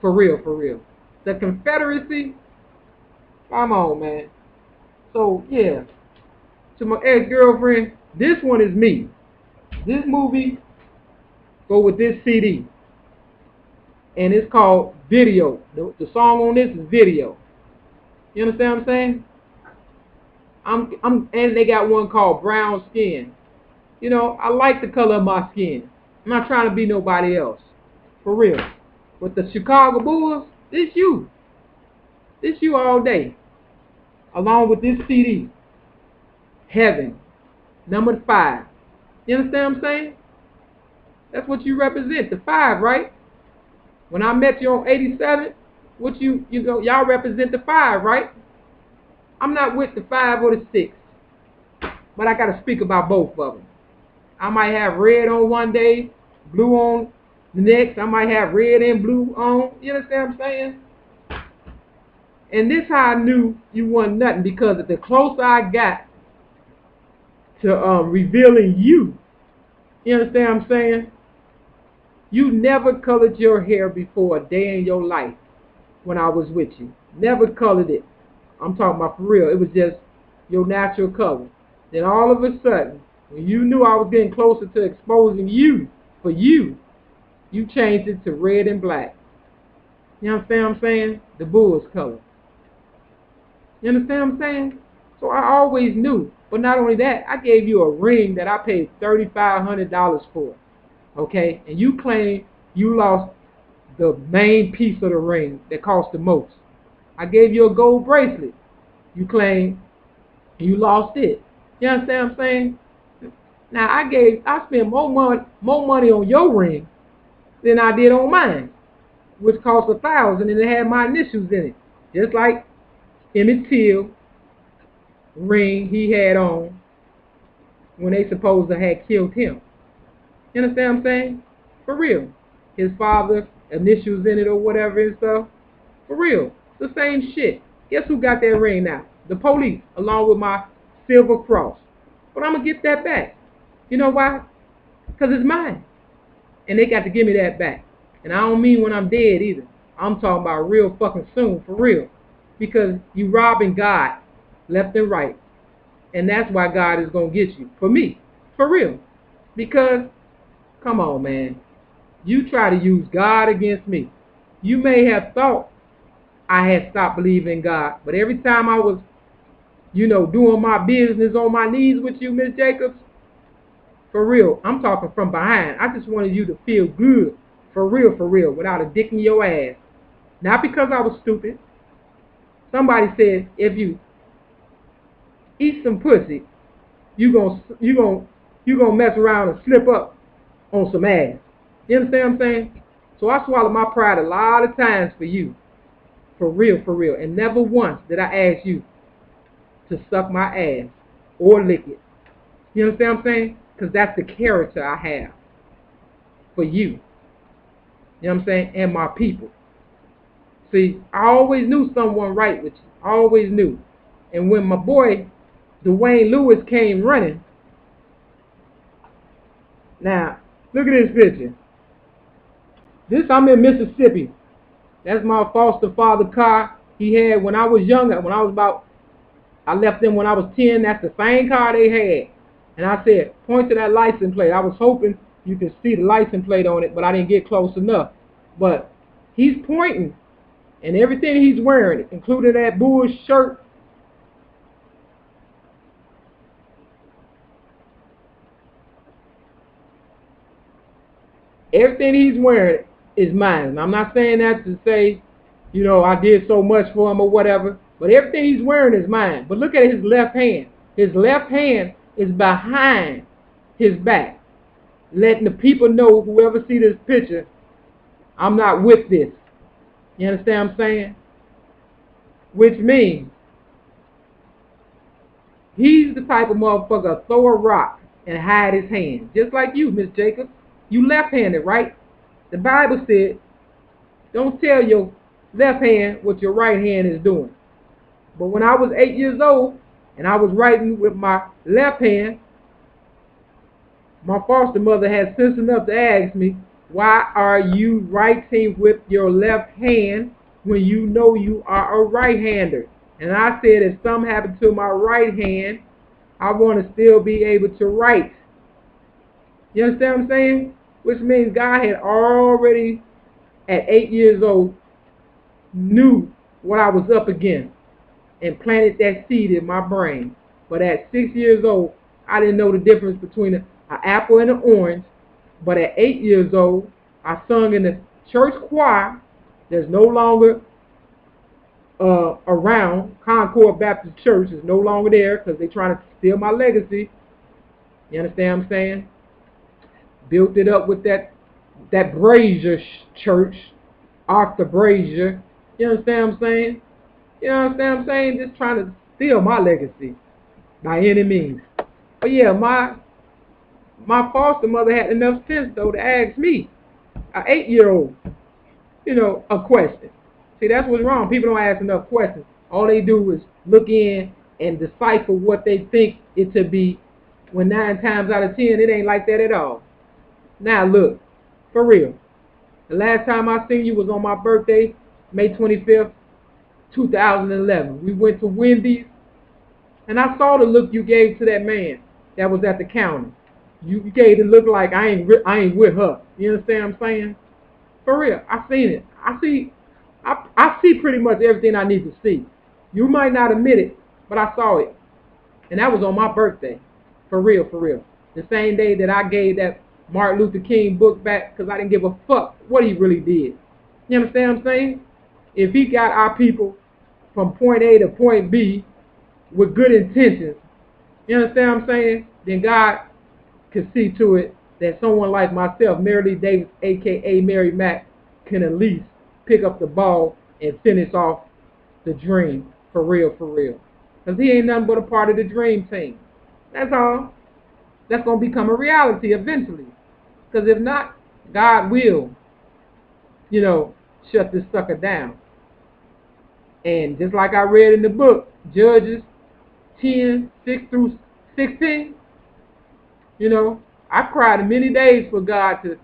For real. The Confederacy, come on, man. So, yeah, to my ex-girlfriend, this one is me. This movie, go with this CD. And it's called Video. The song on this is Video. You understand what I'm saying? And they got one called Brown Skin. You know, I like the color of my skin. I'm not trying to be nobody else. For real. With the Chicago Bulls, this you. This you all day. Along with this CD. Heaven. Number 5. You understand what I'm saying? That's what you represent. The 5, right? When I met you on 87, what you know, y'all represent the 5, right? I'm not with the 5 or the 6. But I got to speak about both of them. I might have red on one day, blue on the next. I might have red and blue on. You understand what I'm saying? And this how I knew you wasn't nothing, because the closer I got to revealing you, you understand what I'm saying? You never colored your hair before a day in your life when I was with you. Never colored it. I'm talking about for real. It was just your natural color. Then all of a sudden, when you knew I was getting closer to exposing you for you, you changed it to red and black. You understand what I'm saying? The Bulls color. You understand what I'm saying? So I always knew. But not only that, I gave you a ring that I paid $3,500 for. Okay? And you claim you lost the main piece of the ring that cost the most. I gave you a gold bracelet. You claim you lost it. You understand what I'm saying? Now I spent more money on your ring than I did on mine, which cost $1,000 and it had my initials in it. Just like Emmett Till ring he had on when they supposed to have killed him. You understand what I'm saying? For real. His father initials in it or whatever and stuff. For real. The same shit. Guess who got that ring now? The police, along with my silver cross. But I'm going to get that back. You know why? Because it's mine. And they got to give me that back. And I don't mean when I'm dead either. I'm talking about real fucking soon, for real. Because you robbing God left and right. And that's why God is going to get you. For me. For real. Because, come on, man. You try to use God against me. You may have thought I had stopped believing in God. But every time I was, doing my business on my knees with you, Miss Jacobs, for real, I'm talking from behind. I just wanted you to feel good. For real, without a dick in your ass. Not because I was stupid. Somebody said, if you eat some pussy, you gonna mess around and slip up on some ass. You understand what I'm saying? So I swallowed my pride a lot of times for you. For real. And never once did I ask you to suck my ass or lick it. You understand what I'm saying? Because that's the character I have for you. You know what I'm saying? And my people. See, I always knew someone right with you. I always knew. And when my boy Dwayne Lewis came running, now, look at this picture. I'm in Mississippi. That's my foster father car he had when I was younger. I left them when I was 10. That's the same car they had. And I said, point to that license plate. I was hoping you could see the license plate on it, but I didn't get close enough. But he's pointing, and everything he's wearing, including that bull shirt, everything he's wearing is mine. And I'm not saying that to say, I did so much for him or whatever, but everything he's wearing is mine. But look at his left hand. His left hand is behind his back, letting the people know, whoever see this picture, I'm not with this. You understand what I'm saying? Which means he's the type of motherfucker to throw a rock and hide his hand. Just like you, Miss Jacobs. You left-handed, right? The Bible said, don't tell your left hand what your right hand is doing. But when I was 8 years old and I was writing with my left hand, my foster mother had sense enough to ask me, why are you writing with your left hand when you know you are a right-hander? And I said, if something happened to my right hand, I want to still be able to write. You understand what I'm saying? Which means God had already, at 8 years old, knew what I was up against and planted that seed in my brain. But at 6 years old, I didn't know the difference between an apple and an orange. But at 8 years old, I sung in the church choir that's no longer around. Concord Baptist Church is no longer there because they're trying to steal my legacy. You understand what I'm saying? Built it up with that Brazier church, Arthur Brazier. You understand what I'm saying? You understand what I'm saying? Just trying to steal my legacy by any means. But yeah, my foster mother had enough sense though to ask me, an 8-year-old, a question. See, that's what's wrong. People don't ask enough questions. All they do is look in and decipher what they think it to be, when 9 times out of 10 it ain't like that at all. Now look, for real, the last time I seen you was on my birthday, May 25th, 2011. We went to Wendy's, and I saw the look you gave to that man that was at the counter. You gave the look like I ain't with her. You understand what I'm saying? For real, I seen it. I see pretty much everything I need to see. You might not admit it, but I saw it. And that was on my birthday. For real. The same day that I gave that Martin Luther King book back because I didn't give a fuck what he really did. You understand what I'm saying? If he got our people from point A to point B with good intentions, you understand what I'm saying? Then God can see to it that someone like myself, Mary Lee Davis, a.k.a. Mary Mack, can at least pick up the ball and finish off the dream for real, for real. Because he ain't nothing but a part of the dream team. That's all. That's going to become a reality eventually. Because if not, God will, shut this sucker down. And just like I read in the book, Judges 10, 6 through 16, I cried many days for God to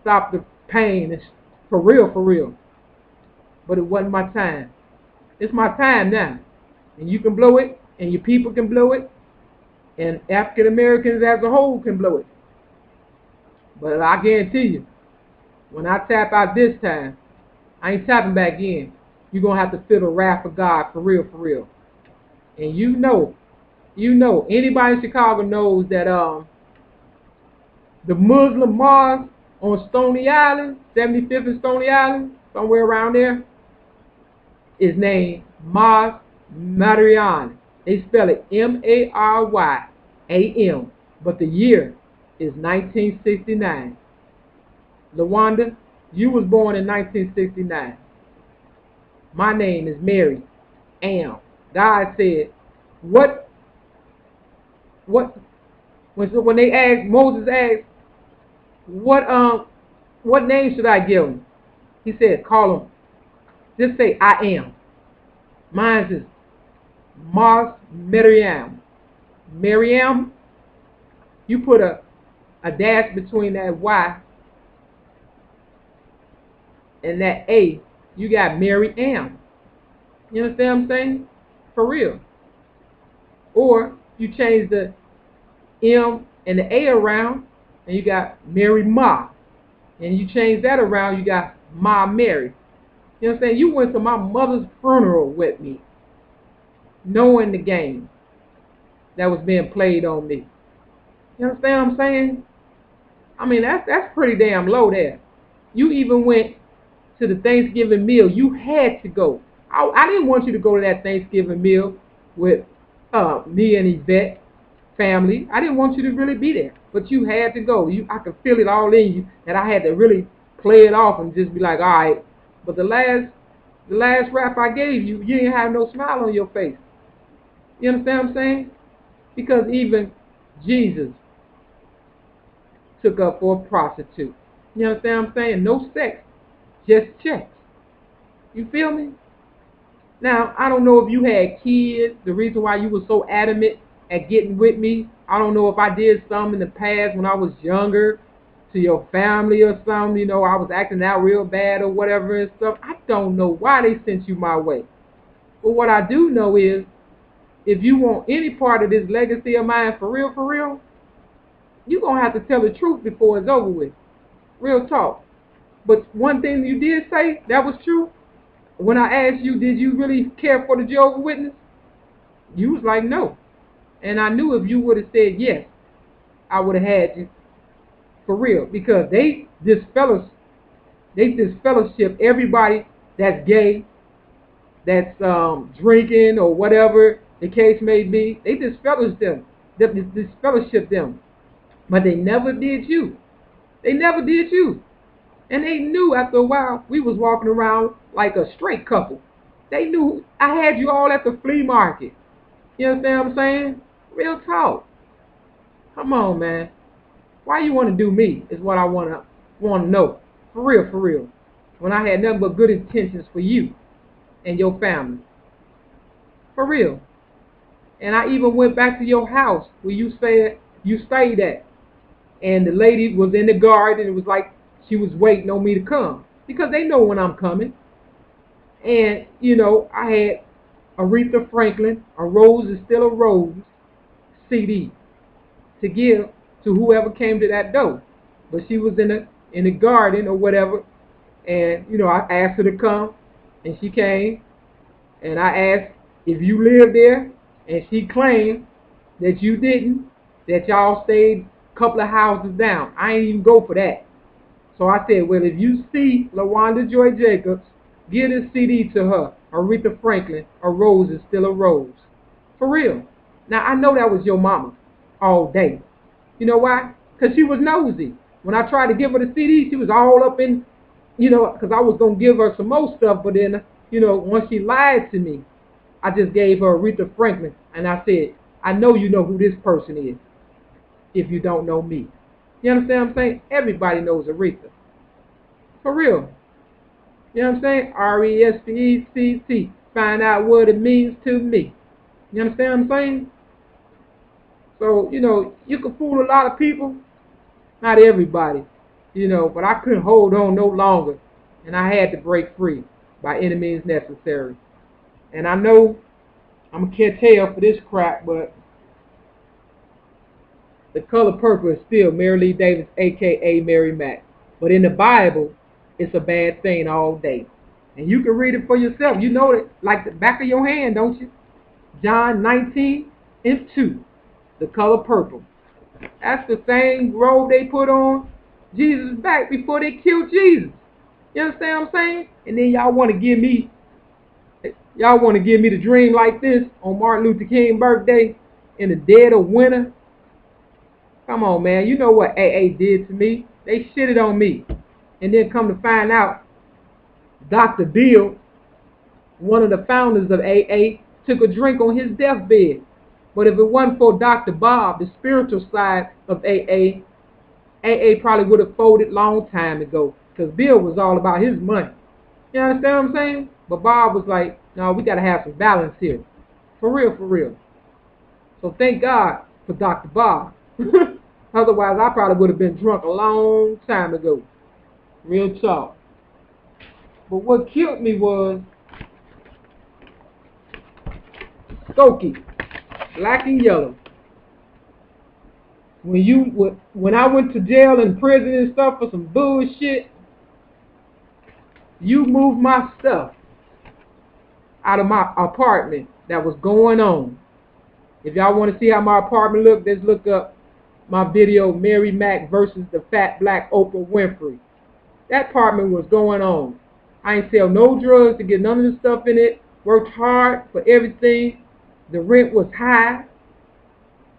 stop the pain, for real, for real. But it wasn't my time. It's my time now. And you can blow it, and your people can blow it, and African Americans as a whole can blow it. But I guarantee you, when I tap out this time, I ain't tapping back in. You're going to have to feel the wrath of God for real, for real. And anybody in Chicago knows that the Muslim mosque on Stony Island, 75th and Stony Island, somewhere around there, is named Mosque Mariam. They spell it Maryam, but the year is 1969. LaWanda, you was born in 1969. My name is Mary Am. God said, when they asked, Moses asked, what name should I give him? He said, call him, just say I am. Mine is Mars Miriam. Miriam, you put a dash between that Y and that A, you got Mary Am. You understand what I'm saying? For real. Or you change the M and the A around, and you got Mary Ma. And you change that around, you got Ma Mary. You know what I'm saying? You went to my mother's funeral with me, knowing the game that was being played on me. You understand what I'm saying? I mean, that's pretty damn low there. You even went to the Thanksgiving meal. You had to go. I didn't want you to go to that Thanksgiving meal with me and Yvette family. I didn't want you to really be there, but you had to go. I could feel it all in you that I had to really play it off and just be like, all right. But the last rap I gave you, you didn't have no smile on your face. You understand what I'm saying? Because even Jesus took up for a prostitute. You understand what I'm saying? No sex, just checks. You feel me? Now, I don't know if you had kids, the reason why you were so adamant at getting with me. I don't know if I did some in the past when I was younger to your family or something. I was acting out real bad or whatever and stuff. I don't know why they sent you my way. But what I do know is, if you want any part of this legacy of mine for real, you're going to have to tell the truth before it's over with. Real talk. But one thing you did say, that was true. When I asked you, did you really care for the Jehovah's Witness? You was like, no. And I knew if you would have said yes, I would have had you. For real. Because they disfellowship everybody that's gay, that's drinking or whatever the case may be. They disfellowship them. But they never did you. They never did you. And they knew after a while we was walking around like a straight couple. They knew I had you all at the flea market. You understand what I'm saying? Real talk. Come on, man. Why you want to do me is what I want to know. For real. When I had nothing but good intentions for you and your family. For real. And I even went back to your house where you said you stayed at. And the lady was in the garden. It was like she was waiting on me to come. Because they know when I'm coming. And, I had Aretha Franklin, A Rose is Still a Rose CD to give to whoever came to that door. But she was in the garden or whatever. And, I asked her to come. And she came. And I asked if you lived there. And she claimed that you didn't. That y'all stayed a couple of houses down. I ain't even go for that. So I said, well, if you see LaWanda Joy Jacobs, give this CD to her. Aretha Franklin, a rose is still a rose. For real. Now, I know that was your mama all day. You know why? Because she was nosy. When I tried to give her the CD, she was all up in, because I was going to give her some more stuff, but then, once she lied to me, I just gave her Aretha Franklin, and I said, I know you know who this person is if you don't know me. You understand what I'm saying? Everybody knows Aretha. For real. You know what I'm saying? R-E-S-P-E-C-T. Find out what it means to me. You understand what I'm saying? So, you can fool a lot of people. Not everybody. But I couldn't hold on no longer. And I had to break free by any means necessary. And I know I'm a can't tell for this crap, but the color purple is still Mary Lee Davis, a.k.a. Mary Mack. But in the Bible, it's a bad thing all day. And you can read it for yourself. You know it like the back of your hand, don't you? John 19:2, the color purple. That's the same robe they put on Jesus' back before they killed Jesus. You understand what I'm saying? And then y'all want to give me the dream like this on Martin Luther King's birthday in the dead of winter? Come on, man. You know what AA did to me. They shitted on me. And then come to find out, Dr. Bill, one of the founders of AA, took a drink on his deathbed. But if it wasn't for Dr. Bob, the spiritual side of AA probably would have folded long time ago. Because Bill was all about his money. You understand what I'm saying? But Bob was like, no, we got to have some balance here. For real, for real. So thank God for Dr. Bob. Otherwise, I probably would have been drunk a long time ago. Real talk. But what killed me was Skokie, black and yellow. When I went to jail and prison and stuff for some bullshit, you moved my stuff out of my apartment that was going on. If y'all want to see how my apartment looked, just look up my video, Mary Mack versus the fat black Oprah Winfrey. That apartment was going on. I ain't sell no drugs to get none of the stuff in it. Worked hard for everything. The rent was high.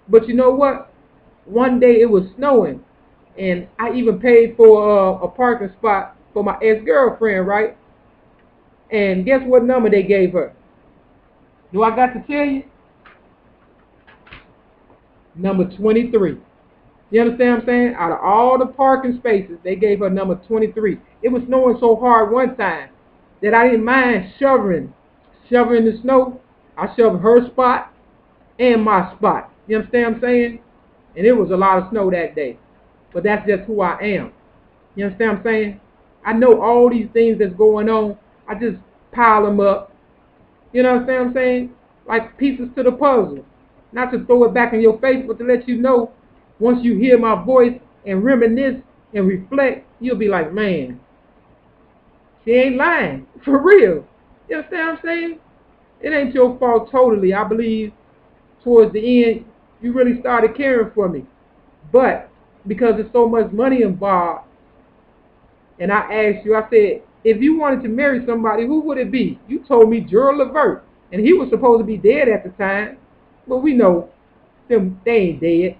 But you know what? One day it was snowing. And I even paid for a parking spot for my ex-girlfriend, right? And guess what number they gave her? Do I got to tell you? Number 23. You understand what I'm saying? Out of all the parking spaces, they gave her number 23. It was snowing so hard one time that I didn't mind shoveling the snow. I shoveled her spot and my spot. You understand what I'm saying? And it was a lot of snow that day. But that's just who I am. You understand what I'm saying? I know all these things that's going on. I just pile them up. You know what I'm saying? Like pieces to the puzzle. Not to throw it back in your face, but to let you know, once you hear my voice and reminisce and reflect, you'll be like, man, she ain't lying. For real. You understand what I'm saying? It ain't your fault totally. I believe towards the end, you really started caring for me. But because there's so much money involved, and I asked you, I said, if you wanted to marry somebody, who would it be? You told me Gerald Levert, and he was supposed to be dead at the time. But we know them, they ain't dead.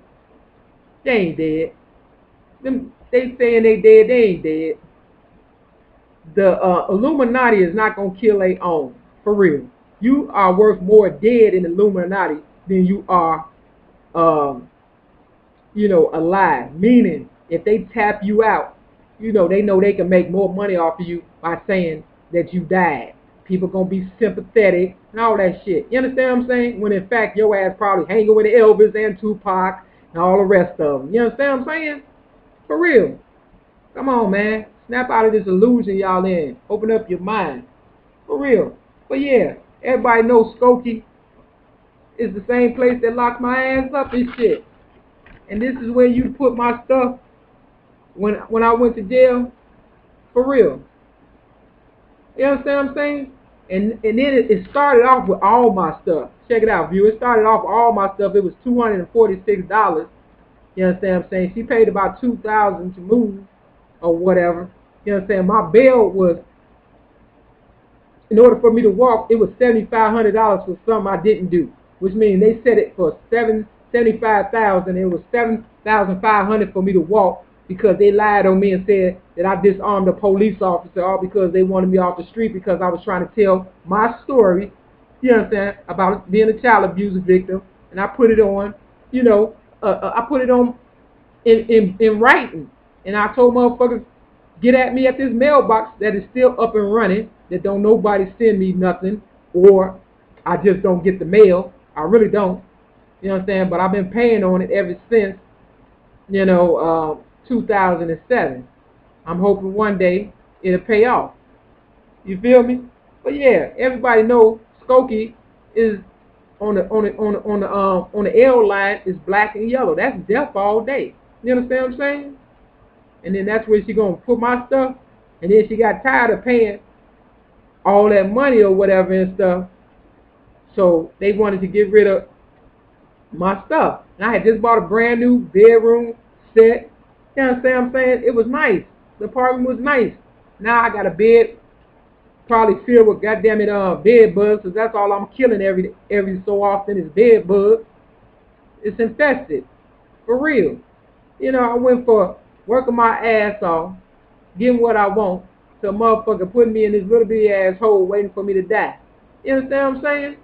They ain't dead. They saying they dead, they ain't dead. The Illuminati is not going to kill their own. For real. You are worth more dead in the Illuminati than you are, alive. Meaning, if they tap you out, they know they can make more money off of you by saying that you died. People going to be sympathetic and all that shit. You understand what I'm saying? When in fact, your ass probably hanging with Elvis and Tupac and all the rest of them. You understand what I'm saying? For real. Come on, man. Snap out of this illusion y'all in. Open up your mind. For real. But yeah, everybody knows Skokie is the same place that locked my ass up and shit. And this is where you put my stuff when I went to jail. For real. You understand what I'm saying? And then it started off with all my stuff. Check it out, view. It started off with all my stuff. It was $246. You understand what I'm saying? She paid about $2,000 to move or whatever. You understand? My bail was in order for me to walk, it was $7,500 for something I didn't do, which means they set it for $75,000. It was $7,500 for me to walk because they lied on me and said that I disarmed a police officer, all because they wanted me off the street because I was trying to tell my story, you understand, about being a child abuse victim, and I put it on, I put it on in writing, and I told motherfuckers, get at me at this mailbox that is still up and running, that don't nobody send me nothing, or I just don't get the mail. I really don't. You know what I'm saying? But I've been paying on it ever since, 2007. I'm hoping one day it'll pay off. You feel me? But yeah, everybody know Skokie is on the L line is black and yellow. That's death all day. You understand what I'm saying? And then that's where she gonna put my stuff. And then she got tired of paying all that money or whatever and stuff. So they wanted to get rid of my stuff. And I had just bought a brand new bedroom set. You understand what I'm saying? It was nice. The apartment was nice. Now I got a bed probably filled with goddamn it bed bugs, because that's all I'm killing every so often is bed bugs. It's infested. For real. I went for working my ass off, getting what I want, to a motherfucker putting me in this little bitty ass hole waiting for me to die. You understand what I'm saying?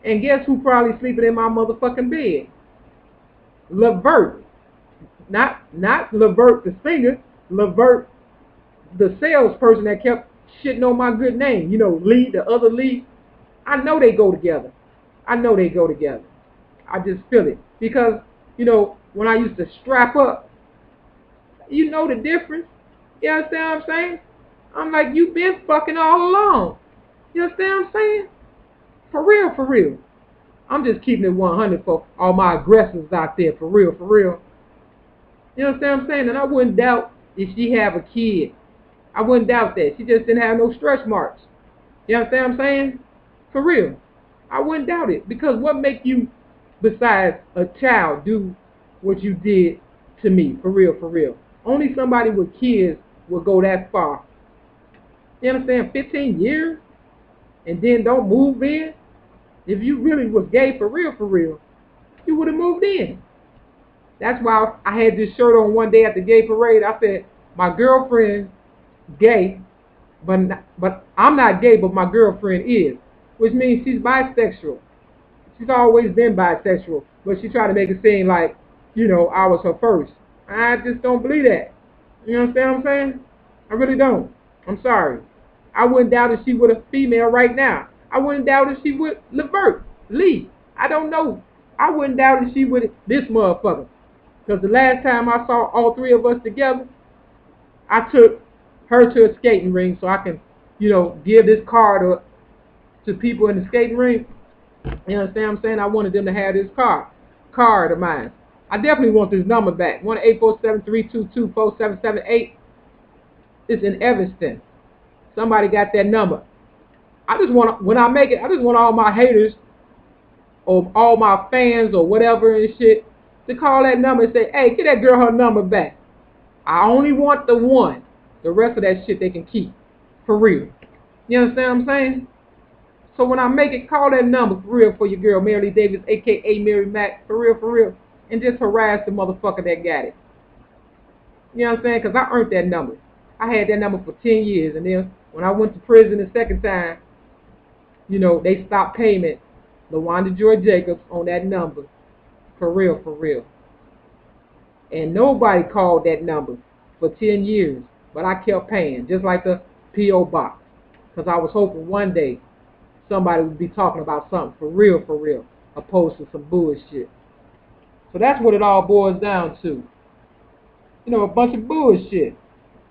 And guess who probably sleeping in my motherfucking bed? Levert. Not Levert the singer, Levert the salesperson that kept shitting on my good name. Lee, the other Lee. I know they go together. I just feel it. Because, when I used to strap up, you know the difference. You understand what I'm saying? I'm like, you been fucking all along. You understand what I'm saying? For real. I'm just keeping it 100 for all my aggressors out there. For real. You understand what I'm saying? And I wouldn't doubt if she have a kid. I wouldn't doubt that. She just didn't have no stretch marks. You understand what I'm saying? For real. I wouldn't doubt it. Because what make you, besides a child, do what you did to me? For real. Only somebody with kids will go that far. You understand? 15 years? And then don't move in? If you really was gay for real, you would have moved in. That's why I had this shirt on one day at the gay parade. I said, my girlfriend gay, but I'm not gay, but my girlfriend is. Which means she's bisexual. She's always been bisexual. But she tried to make it seem like, I was her first. I just don't believe that. You understand what I'm saying? I really don't. I'm sorry. I wouldn't doubt if she was a female right now. I wouldn't doubt if she would Levert, Lee. I don't know. I wouldn't doubt if she would this motherfucker. Because the last time I saw all three of us together, I took her to a skating ring so I can, give this card to people in the skating ring. You understand what I'm saying? I wanted them to have this card of mine. I definitely want this number back. 1-847-322-4778. It's in Evanston. Somebody got that number. I just want, when I make it, I just want all my haters or all my fans or whatever and shit to call that number and say, hey, get that girl her number back. I only want the one. The rest of that shit they can keep. For real. You understand what I'm saying? So when I make it, call that number for real for your girl, Mary Lee Davis, a.k.a. Mary Mack, for real. And just harass the motherfucker that got it. You know what I'm saying? Because I earned that number. I had that number for 10 years. And then when I went to prison the second time, they stopped payment. LaWanda Joy Jacobs on that number. For real. And nobody called that number for 10 years. But I kept paying, just like the P.O. box. Because I was hoping one day somebody would be talking about something for real, opposed to some bullshit. So that's what it all boils down to. A bunch of bullshit.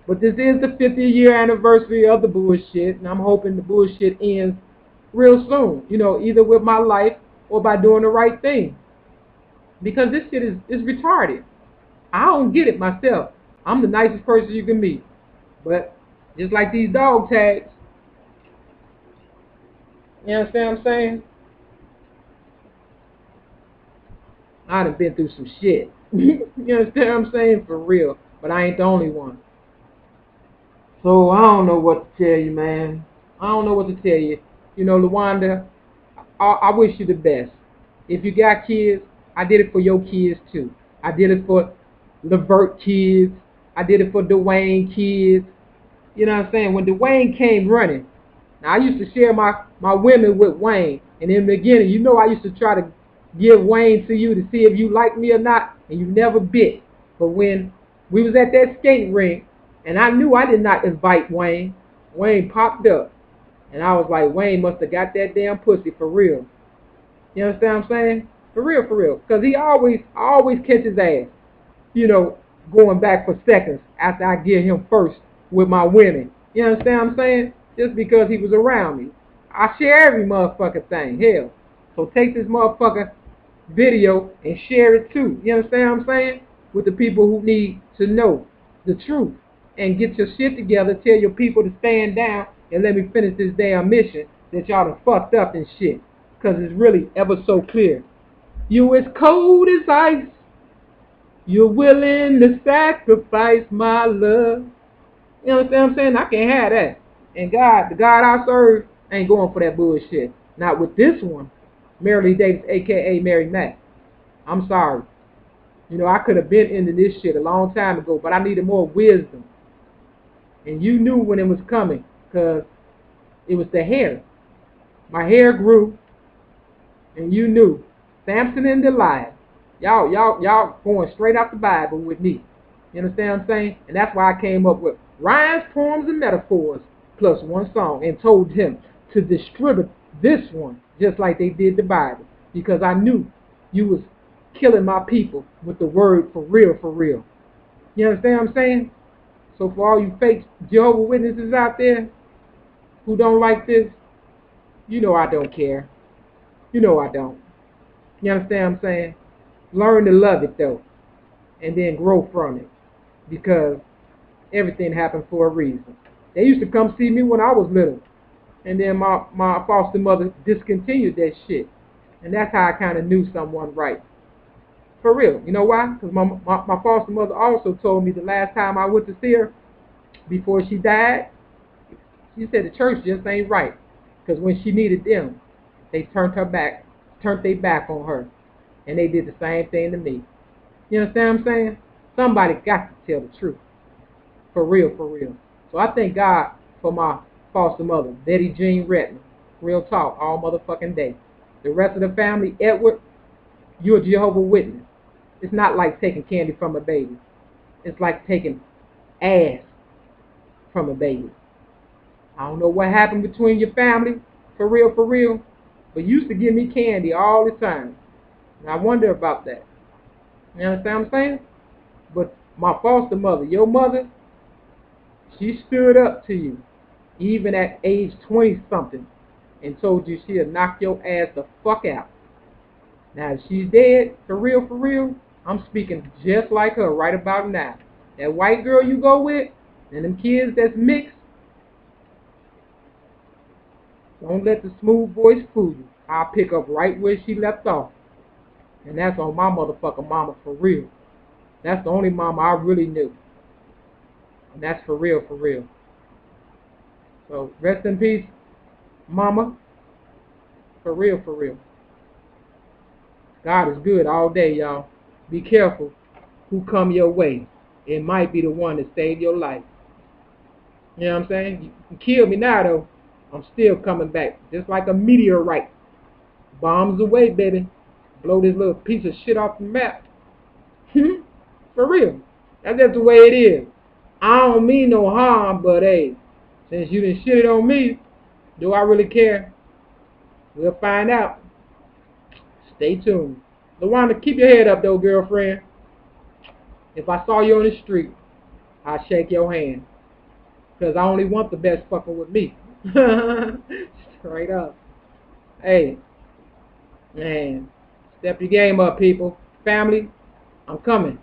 But this is the 50th year anniversary of the bullshit, and I'm hoping the bullshit ends real soon. Either with my life or by doing the right thing. Because this shit is retarded. I don't get it myself. I'm the nicest person you can meet. But just like these dog tags, you understand what I'm saying? I done been through some shit. You understand what I'm saying? For real. But I ain't the only one. So I don't know what to tell you, man. I don't know what to tell you. You know, LaWanda, I wish you the best. If you got kids, I did it for your kids too. I did it for Levert kids. I did it for Dwayne kids. You know what I'm saying? When Dwayne came running, now I used to share my women with Wayne. And in the beginning, you know I used to try to give Wayne to you to see if you liked me or not, and you never bit. But when we was at that skating rink, and I knew I did not invite Wayne, Wayne popped up. And I was like, Wayne must have got that damn pussy for real. You understand what I'm saying? For real, for real. Because I always catch his ass, you know, going back for seconds after I get him first with my women. You understand what I'm saying? Just because he was around me. I share every motherfucking thing. Hell. So take this motherfucker video and share it too. You understand what I'm saying? With the people who need to know the truth. And get your shit together. Tell your people to stand down and let me finish this damn mission that y'all done fucked up and shit. Because it's really ever so clear. You as cold as ice. You're willing to sacrifice my love. You understand what I'm saying? I can't have that. And God, the God I serve, ain't going for that bullshit. Not with this one. Mary Lee Davis, a.k.a. Mary Mack. I'm sorry. You know, I could have been into this shit a long time ago, but I needed more wisdom. And you knew when it was coming, because it was the hair. My hair grew, and you knew. Samson and Delilah. Y'all going straight out the Bible with me. You understand what I'm saying? And that's why I came up with rhymes, poems, and metaphors plus one song and told him to distribute this one just like they did the Bible. Because I knew you was killing my people with the word for real, for real. You understand what I'm saying? So for all you fake Jehovah's Witnesses out there who don't like this, you know I don't care. You know I don't. You understand what I'm saying? Learn to love it though. And then grow from it. Because everything happened for a reason. They used to come see me when I was little. And then my foster mother discontinued that shit. And that's how I kind of knew someone right. For real. You know why? Because my foster mother also told me the last time I went to see her, before she died, she said the church just ain't right. Because when she needed them, they turned their back on her. And they did the same thing to me. You understand what I'm saying? Somebody got to tell the truth. For real, for real. So I thank God for my foster mother, Betty Jean Redmond. Real talk, all motherfucking day. The rest of the family, Edward, you're a Jehovah's Witness. It's not like taking candy from a baby. It's like taking ass from a baby. I don't know what happened between your family, for real, but you used to give me candy all the time. And I wonder about that. You understand what I'm saying? But my foster mother, your mother, she stood up to you, even at age 20-something, and told you she'll knock your ass the fuck out. Now, if she's dead, for real, I'm speaking just like her right about now. That white girl you go with, and them kids that's mixed, don't let the smooth voice fool you. I'll pick up right where she left off. And that's on my motherfucking mama for real. That's the only mama I really knew. And that's for real. So rest in peace, mama. For real. God is good all day, y'all. Be careful who come your way. It might be the one that saved your life. You know what I'm saying? You can kill me now, though. I'm still coming back. Just like a meteorite. Bombs away, baby. Blow this little piece of shit off the map. For real. That's just the way it is. I don't mean no harm, but hey, since you done shit it on me, do I really care? We'll find out. Stay tuned. LaWanda, keep your head up though, girlfriend. If I saw you on the street, I'd shake your hand. Because I only want the best fucking with me. Straight up. Hey, man, step your game up, people. Family, I'm coming.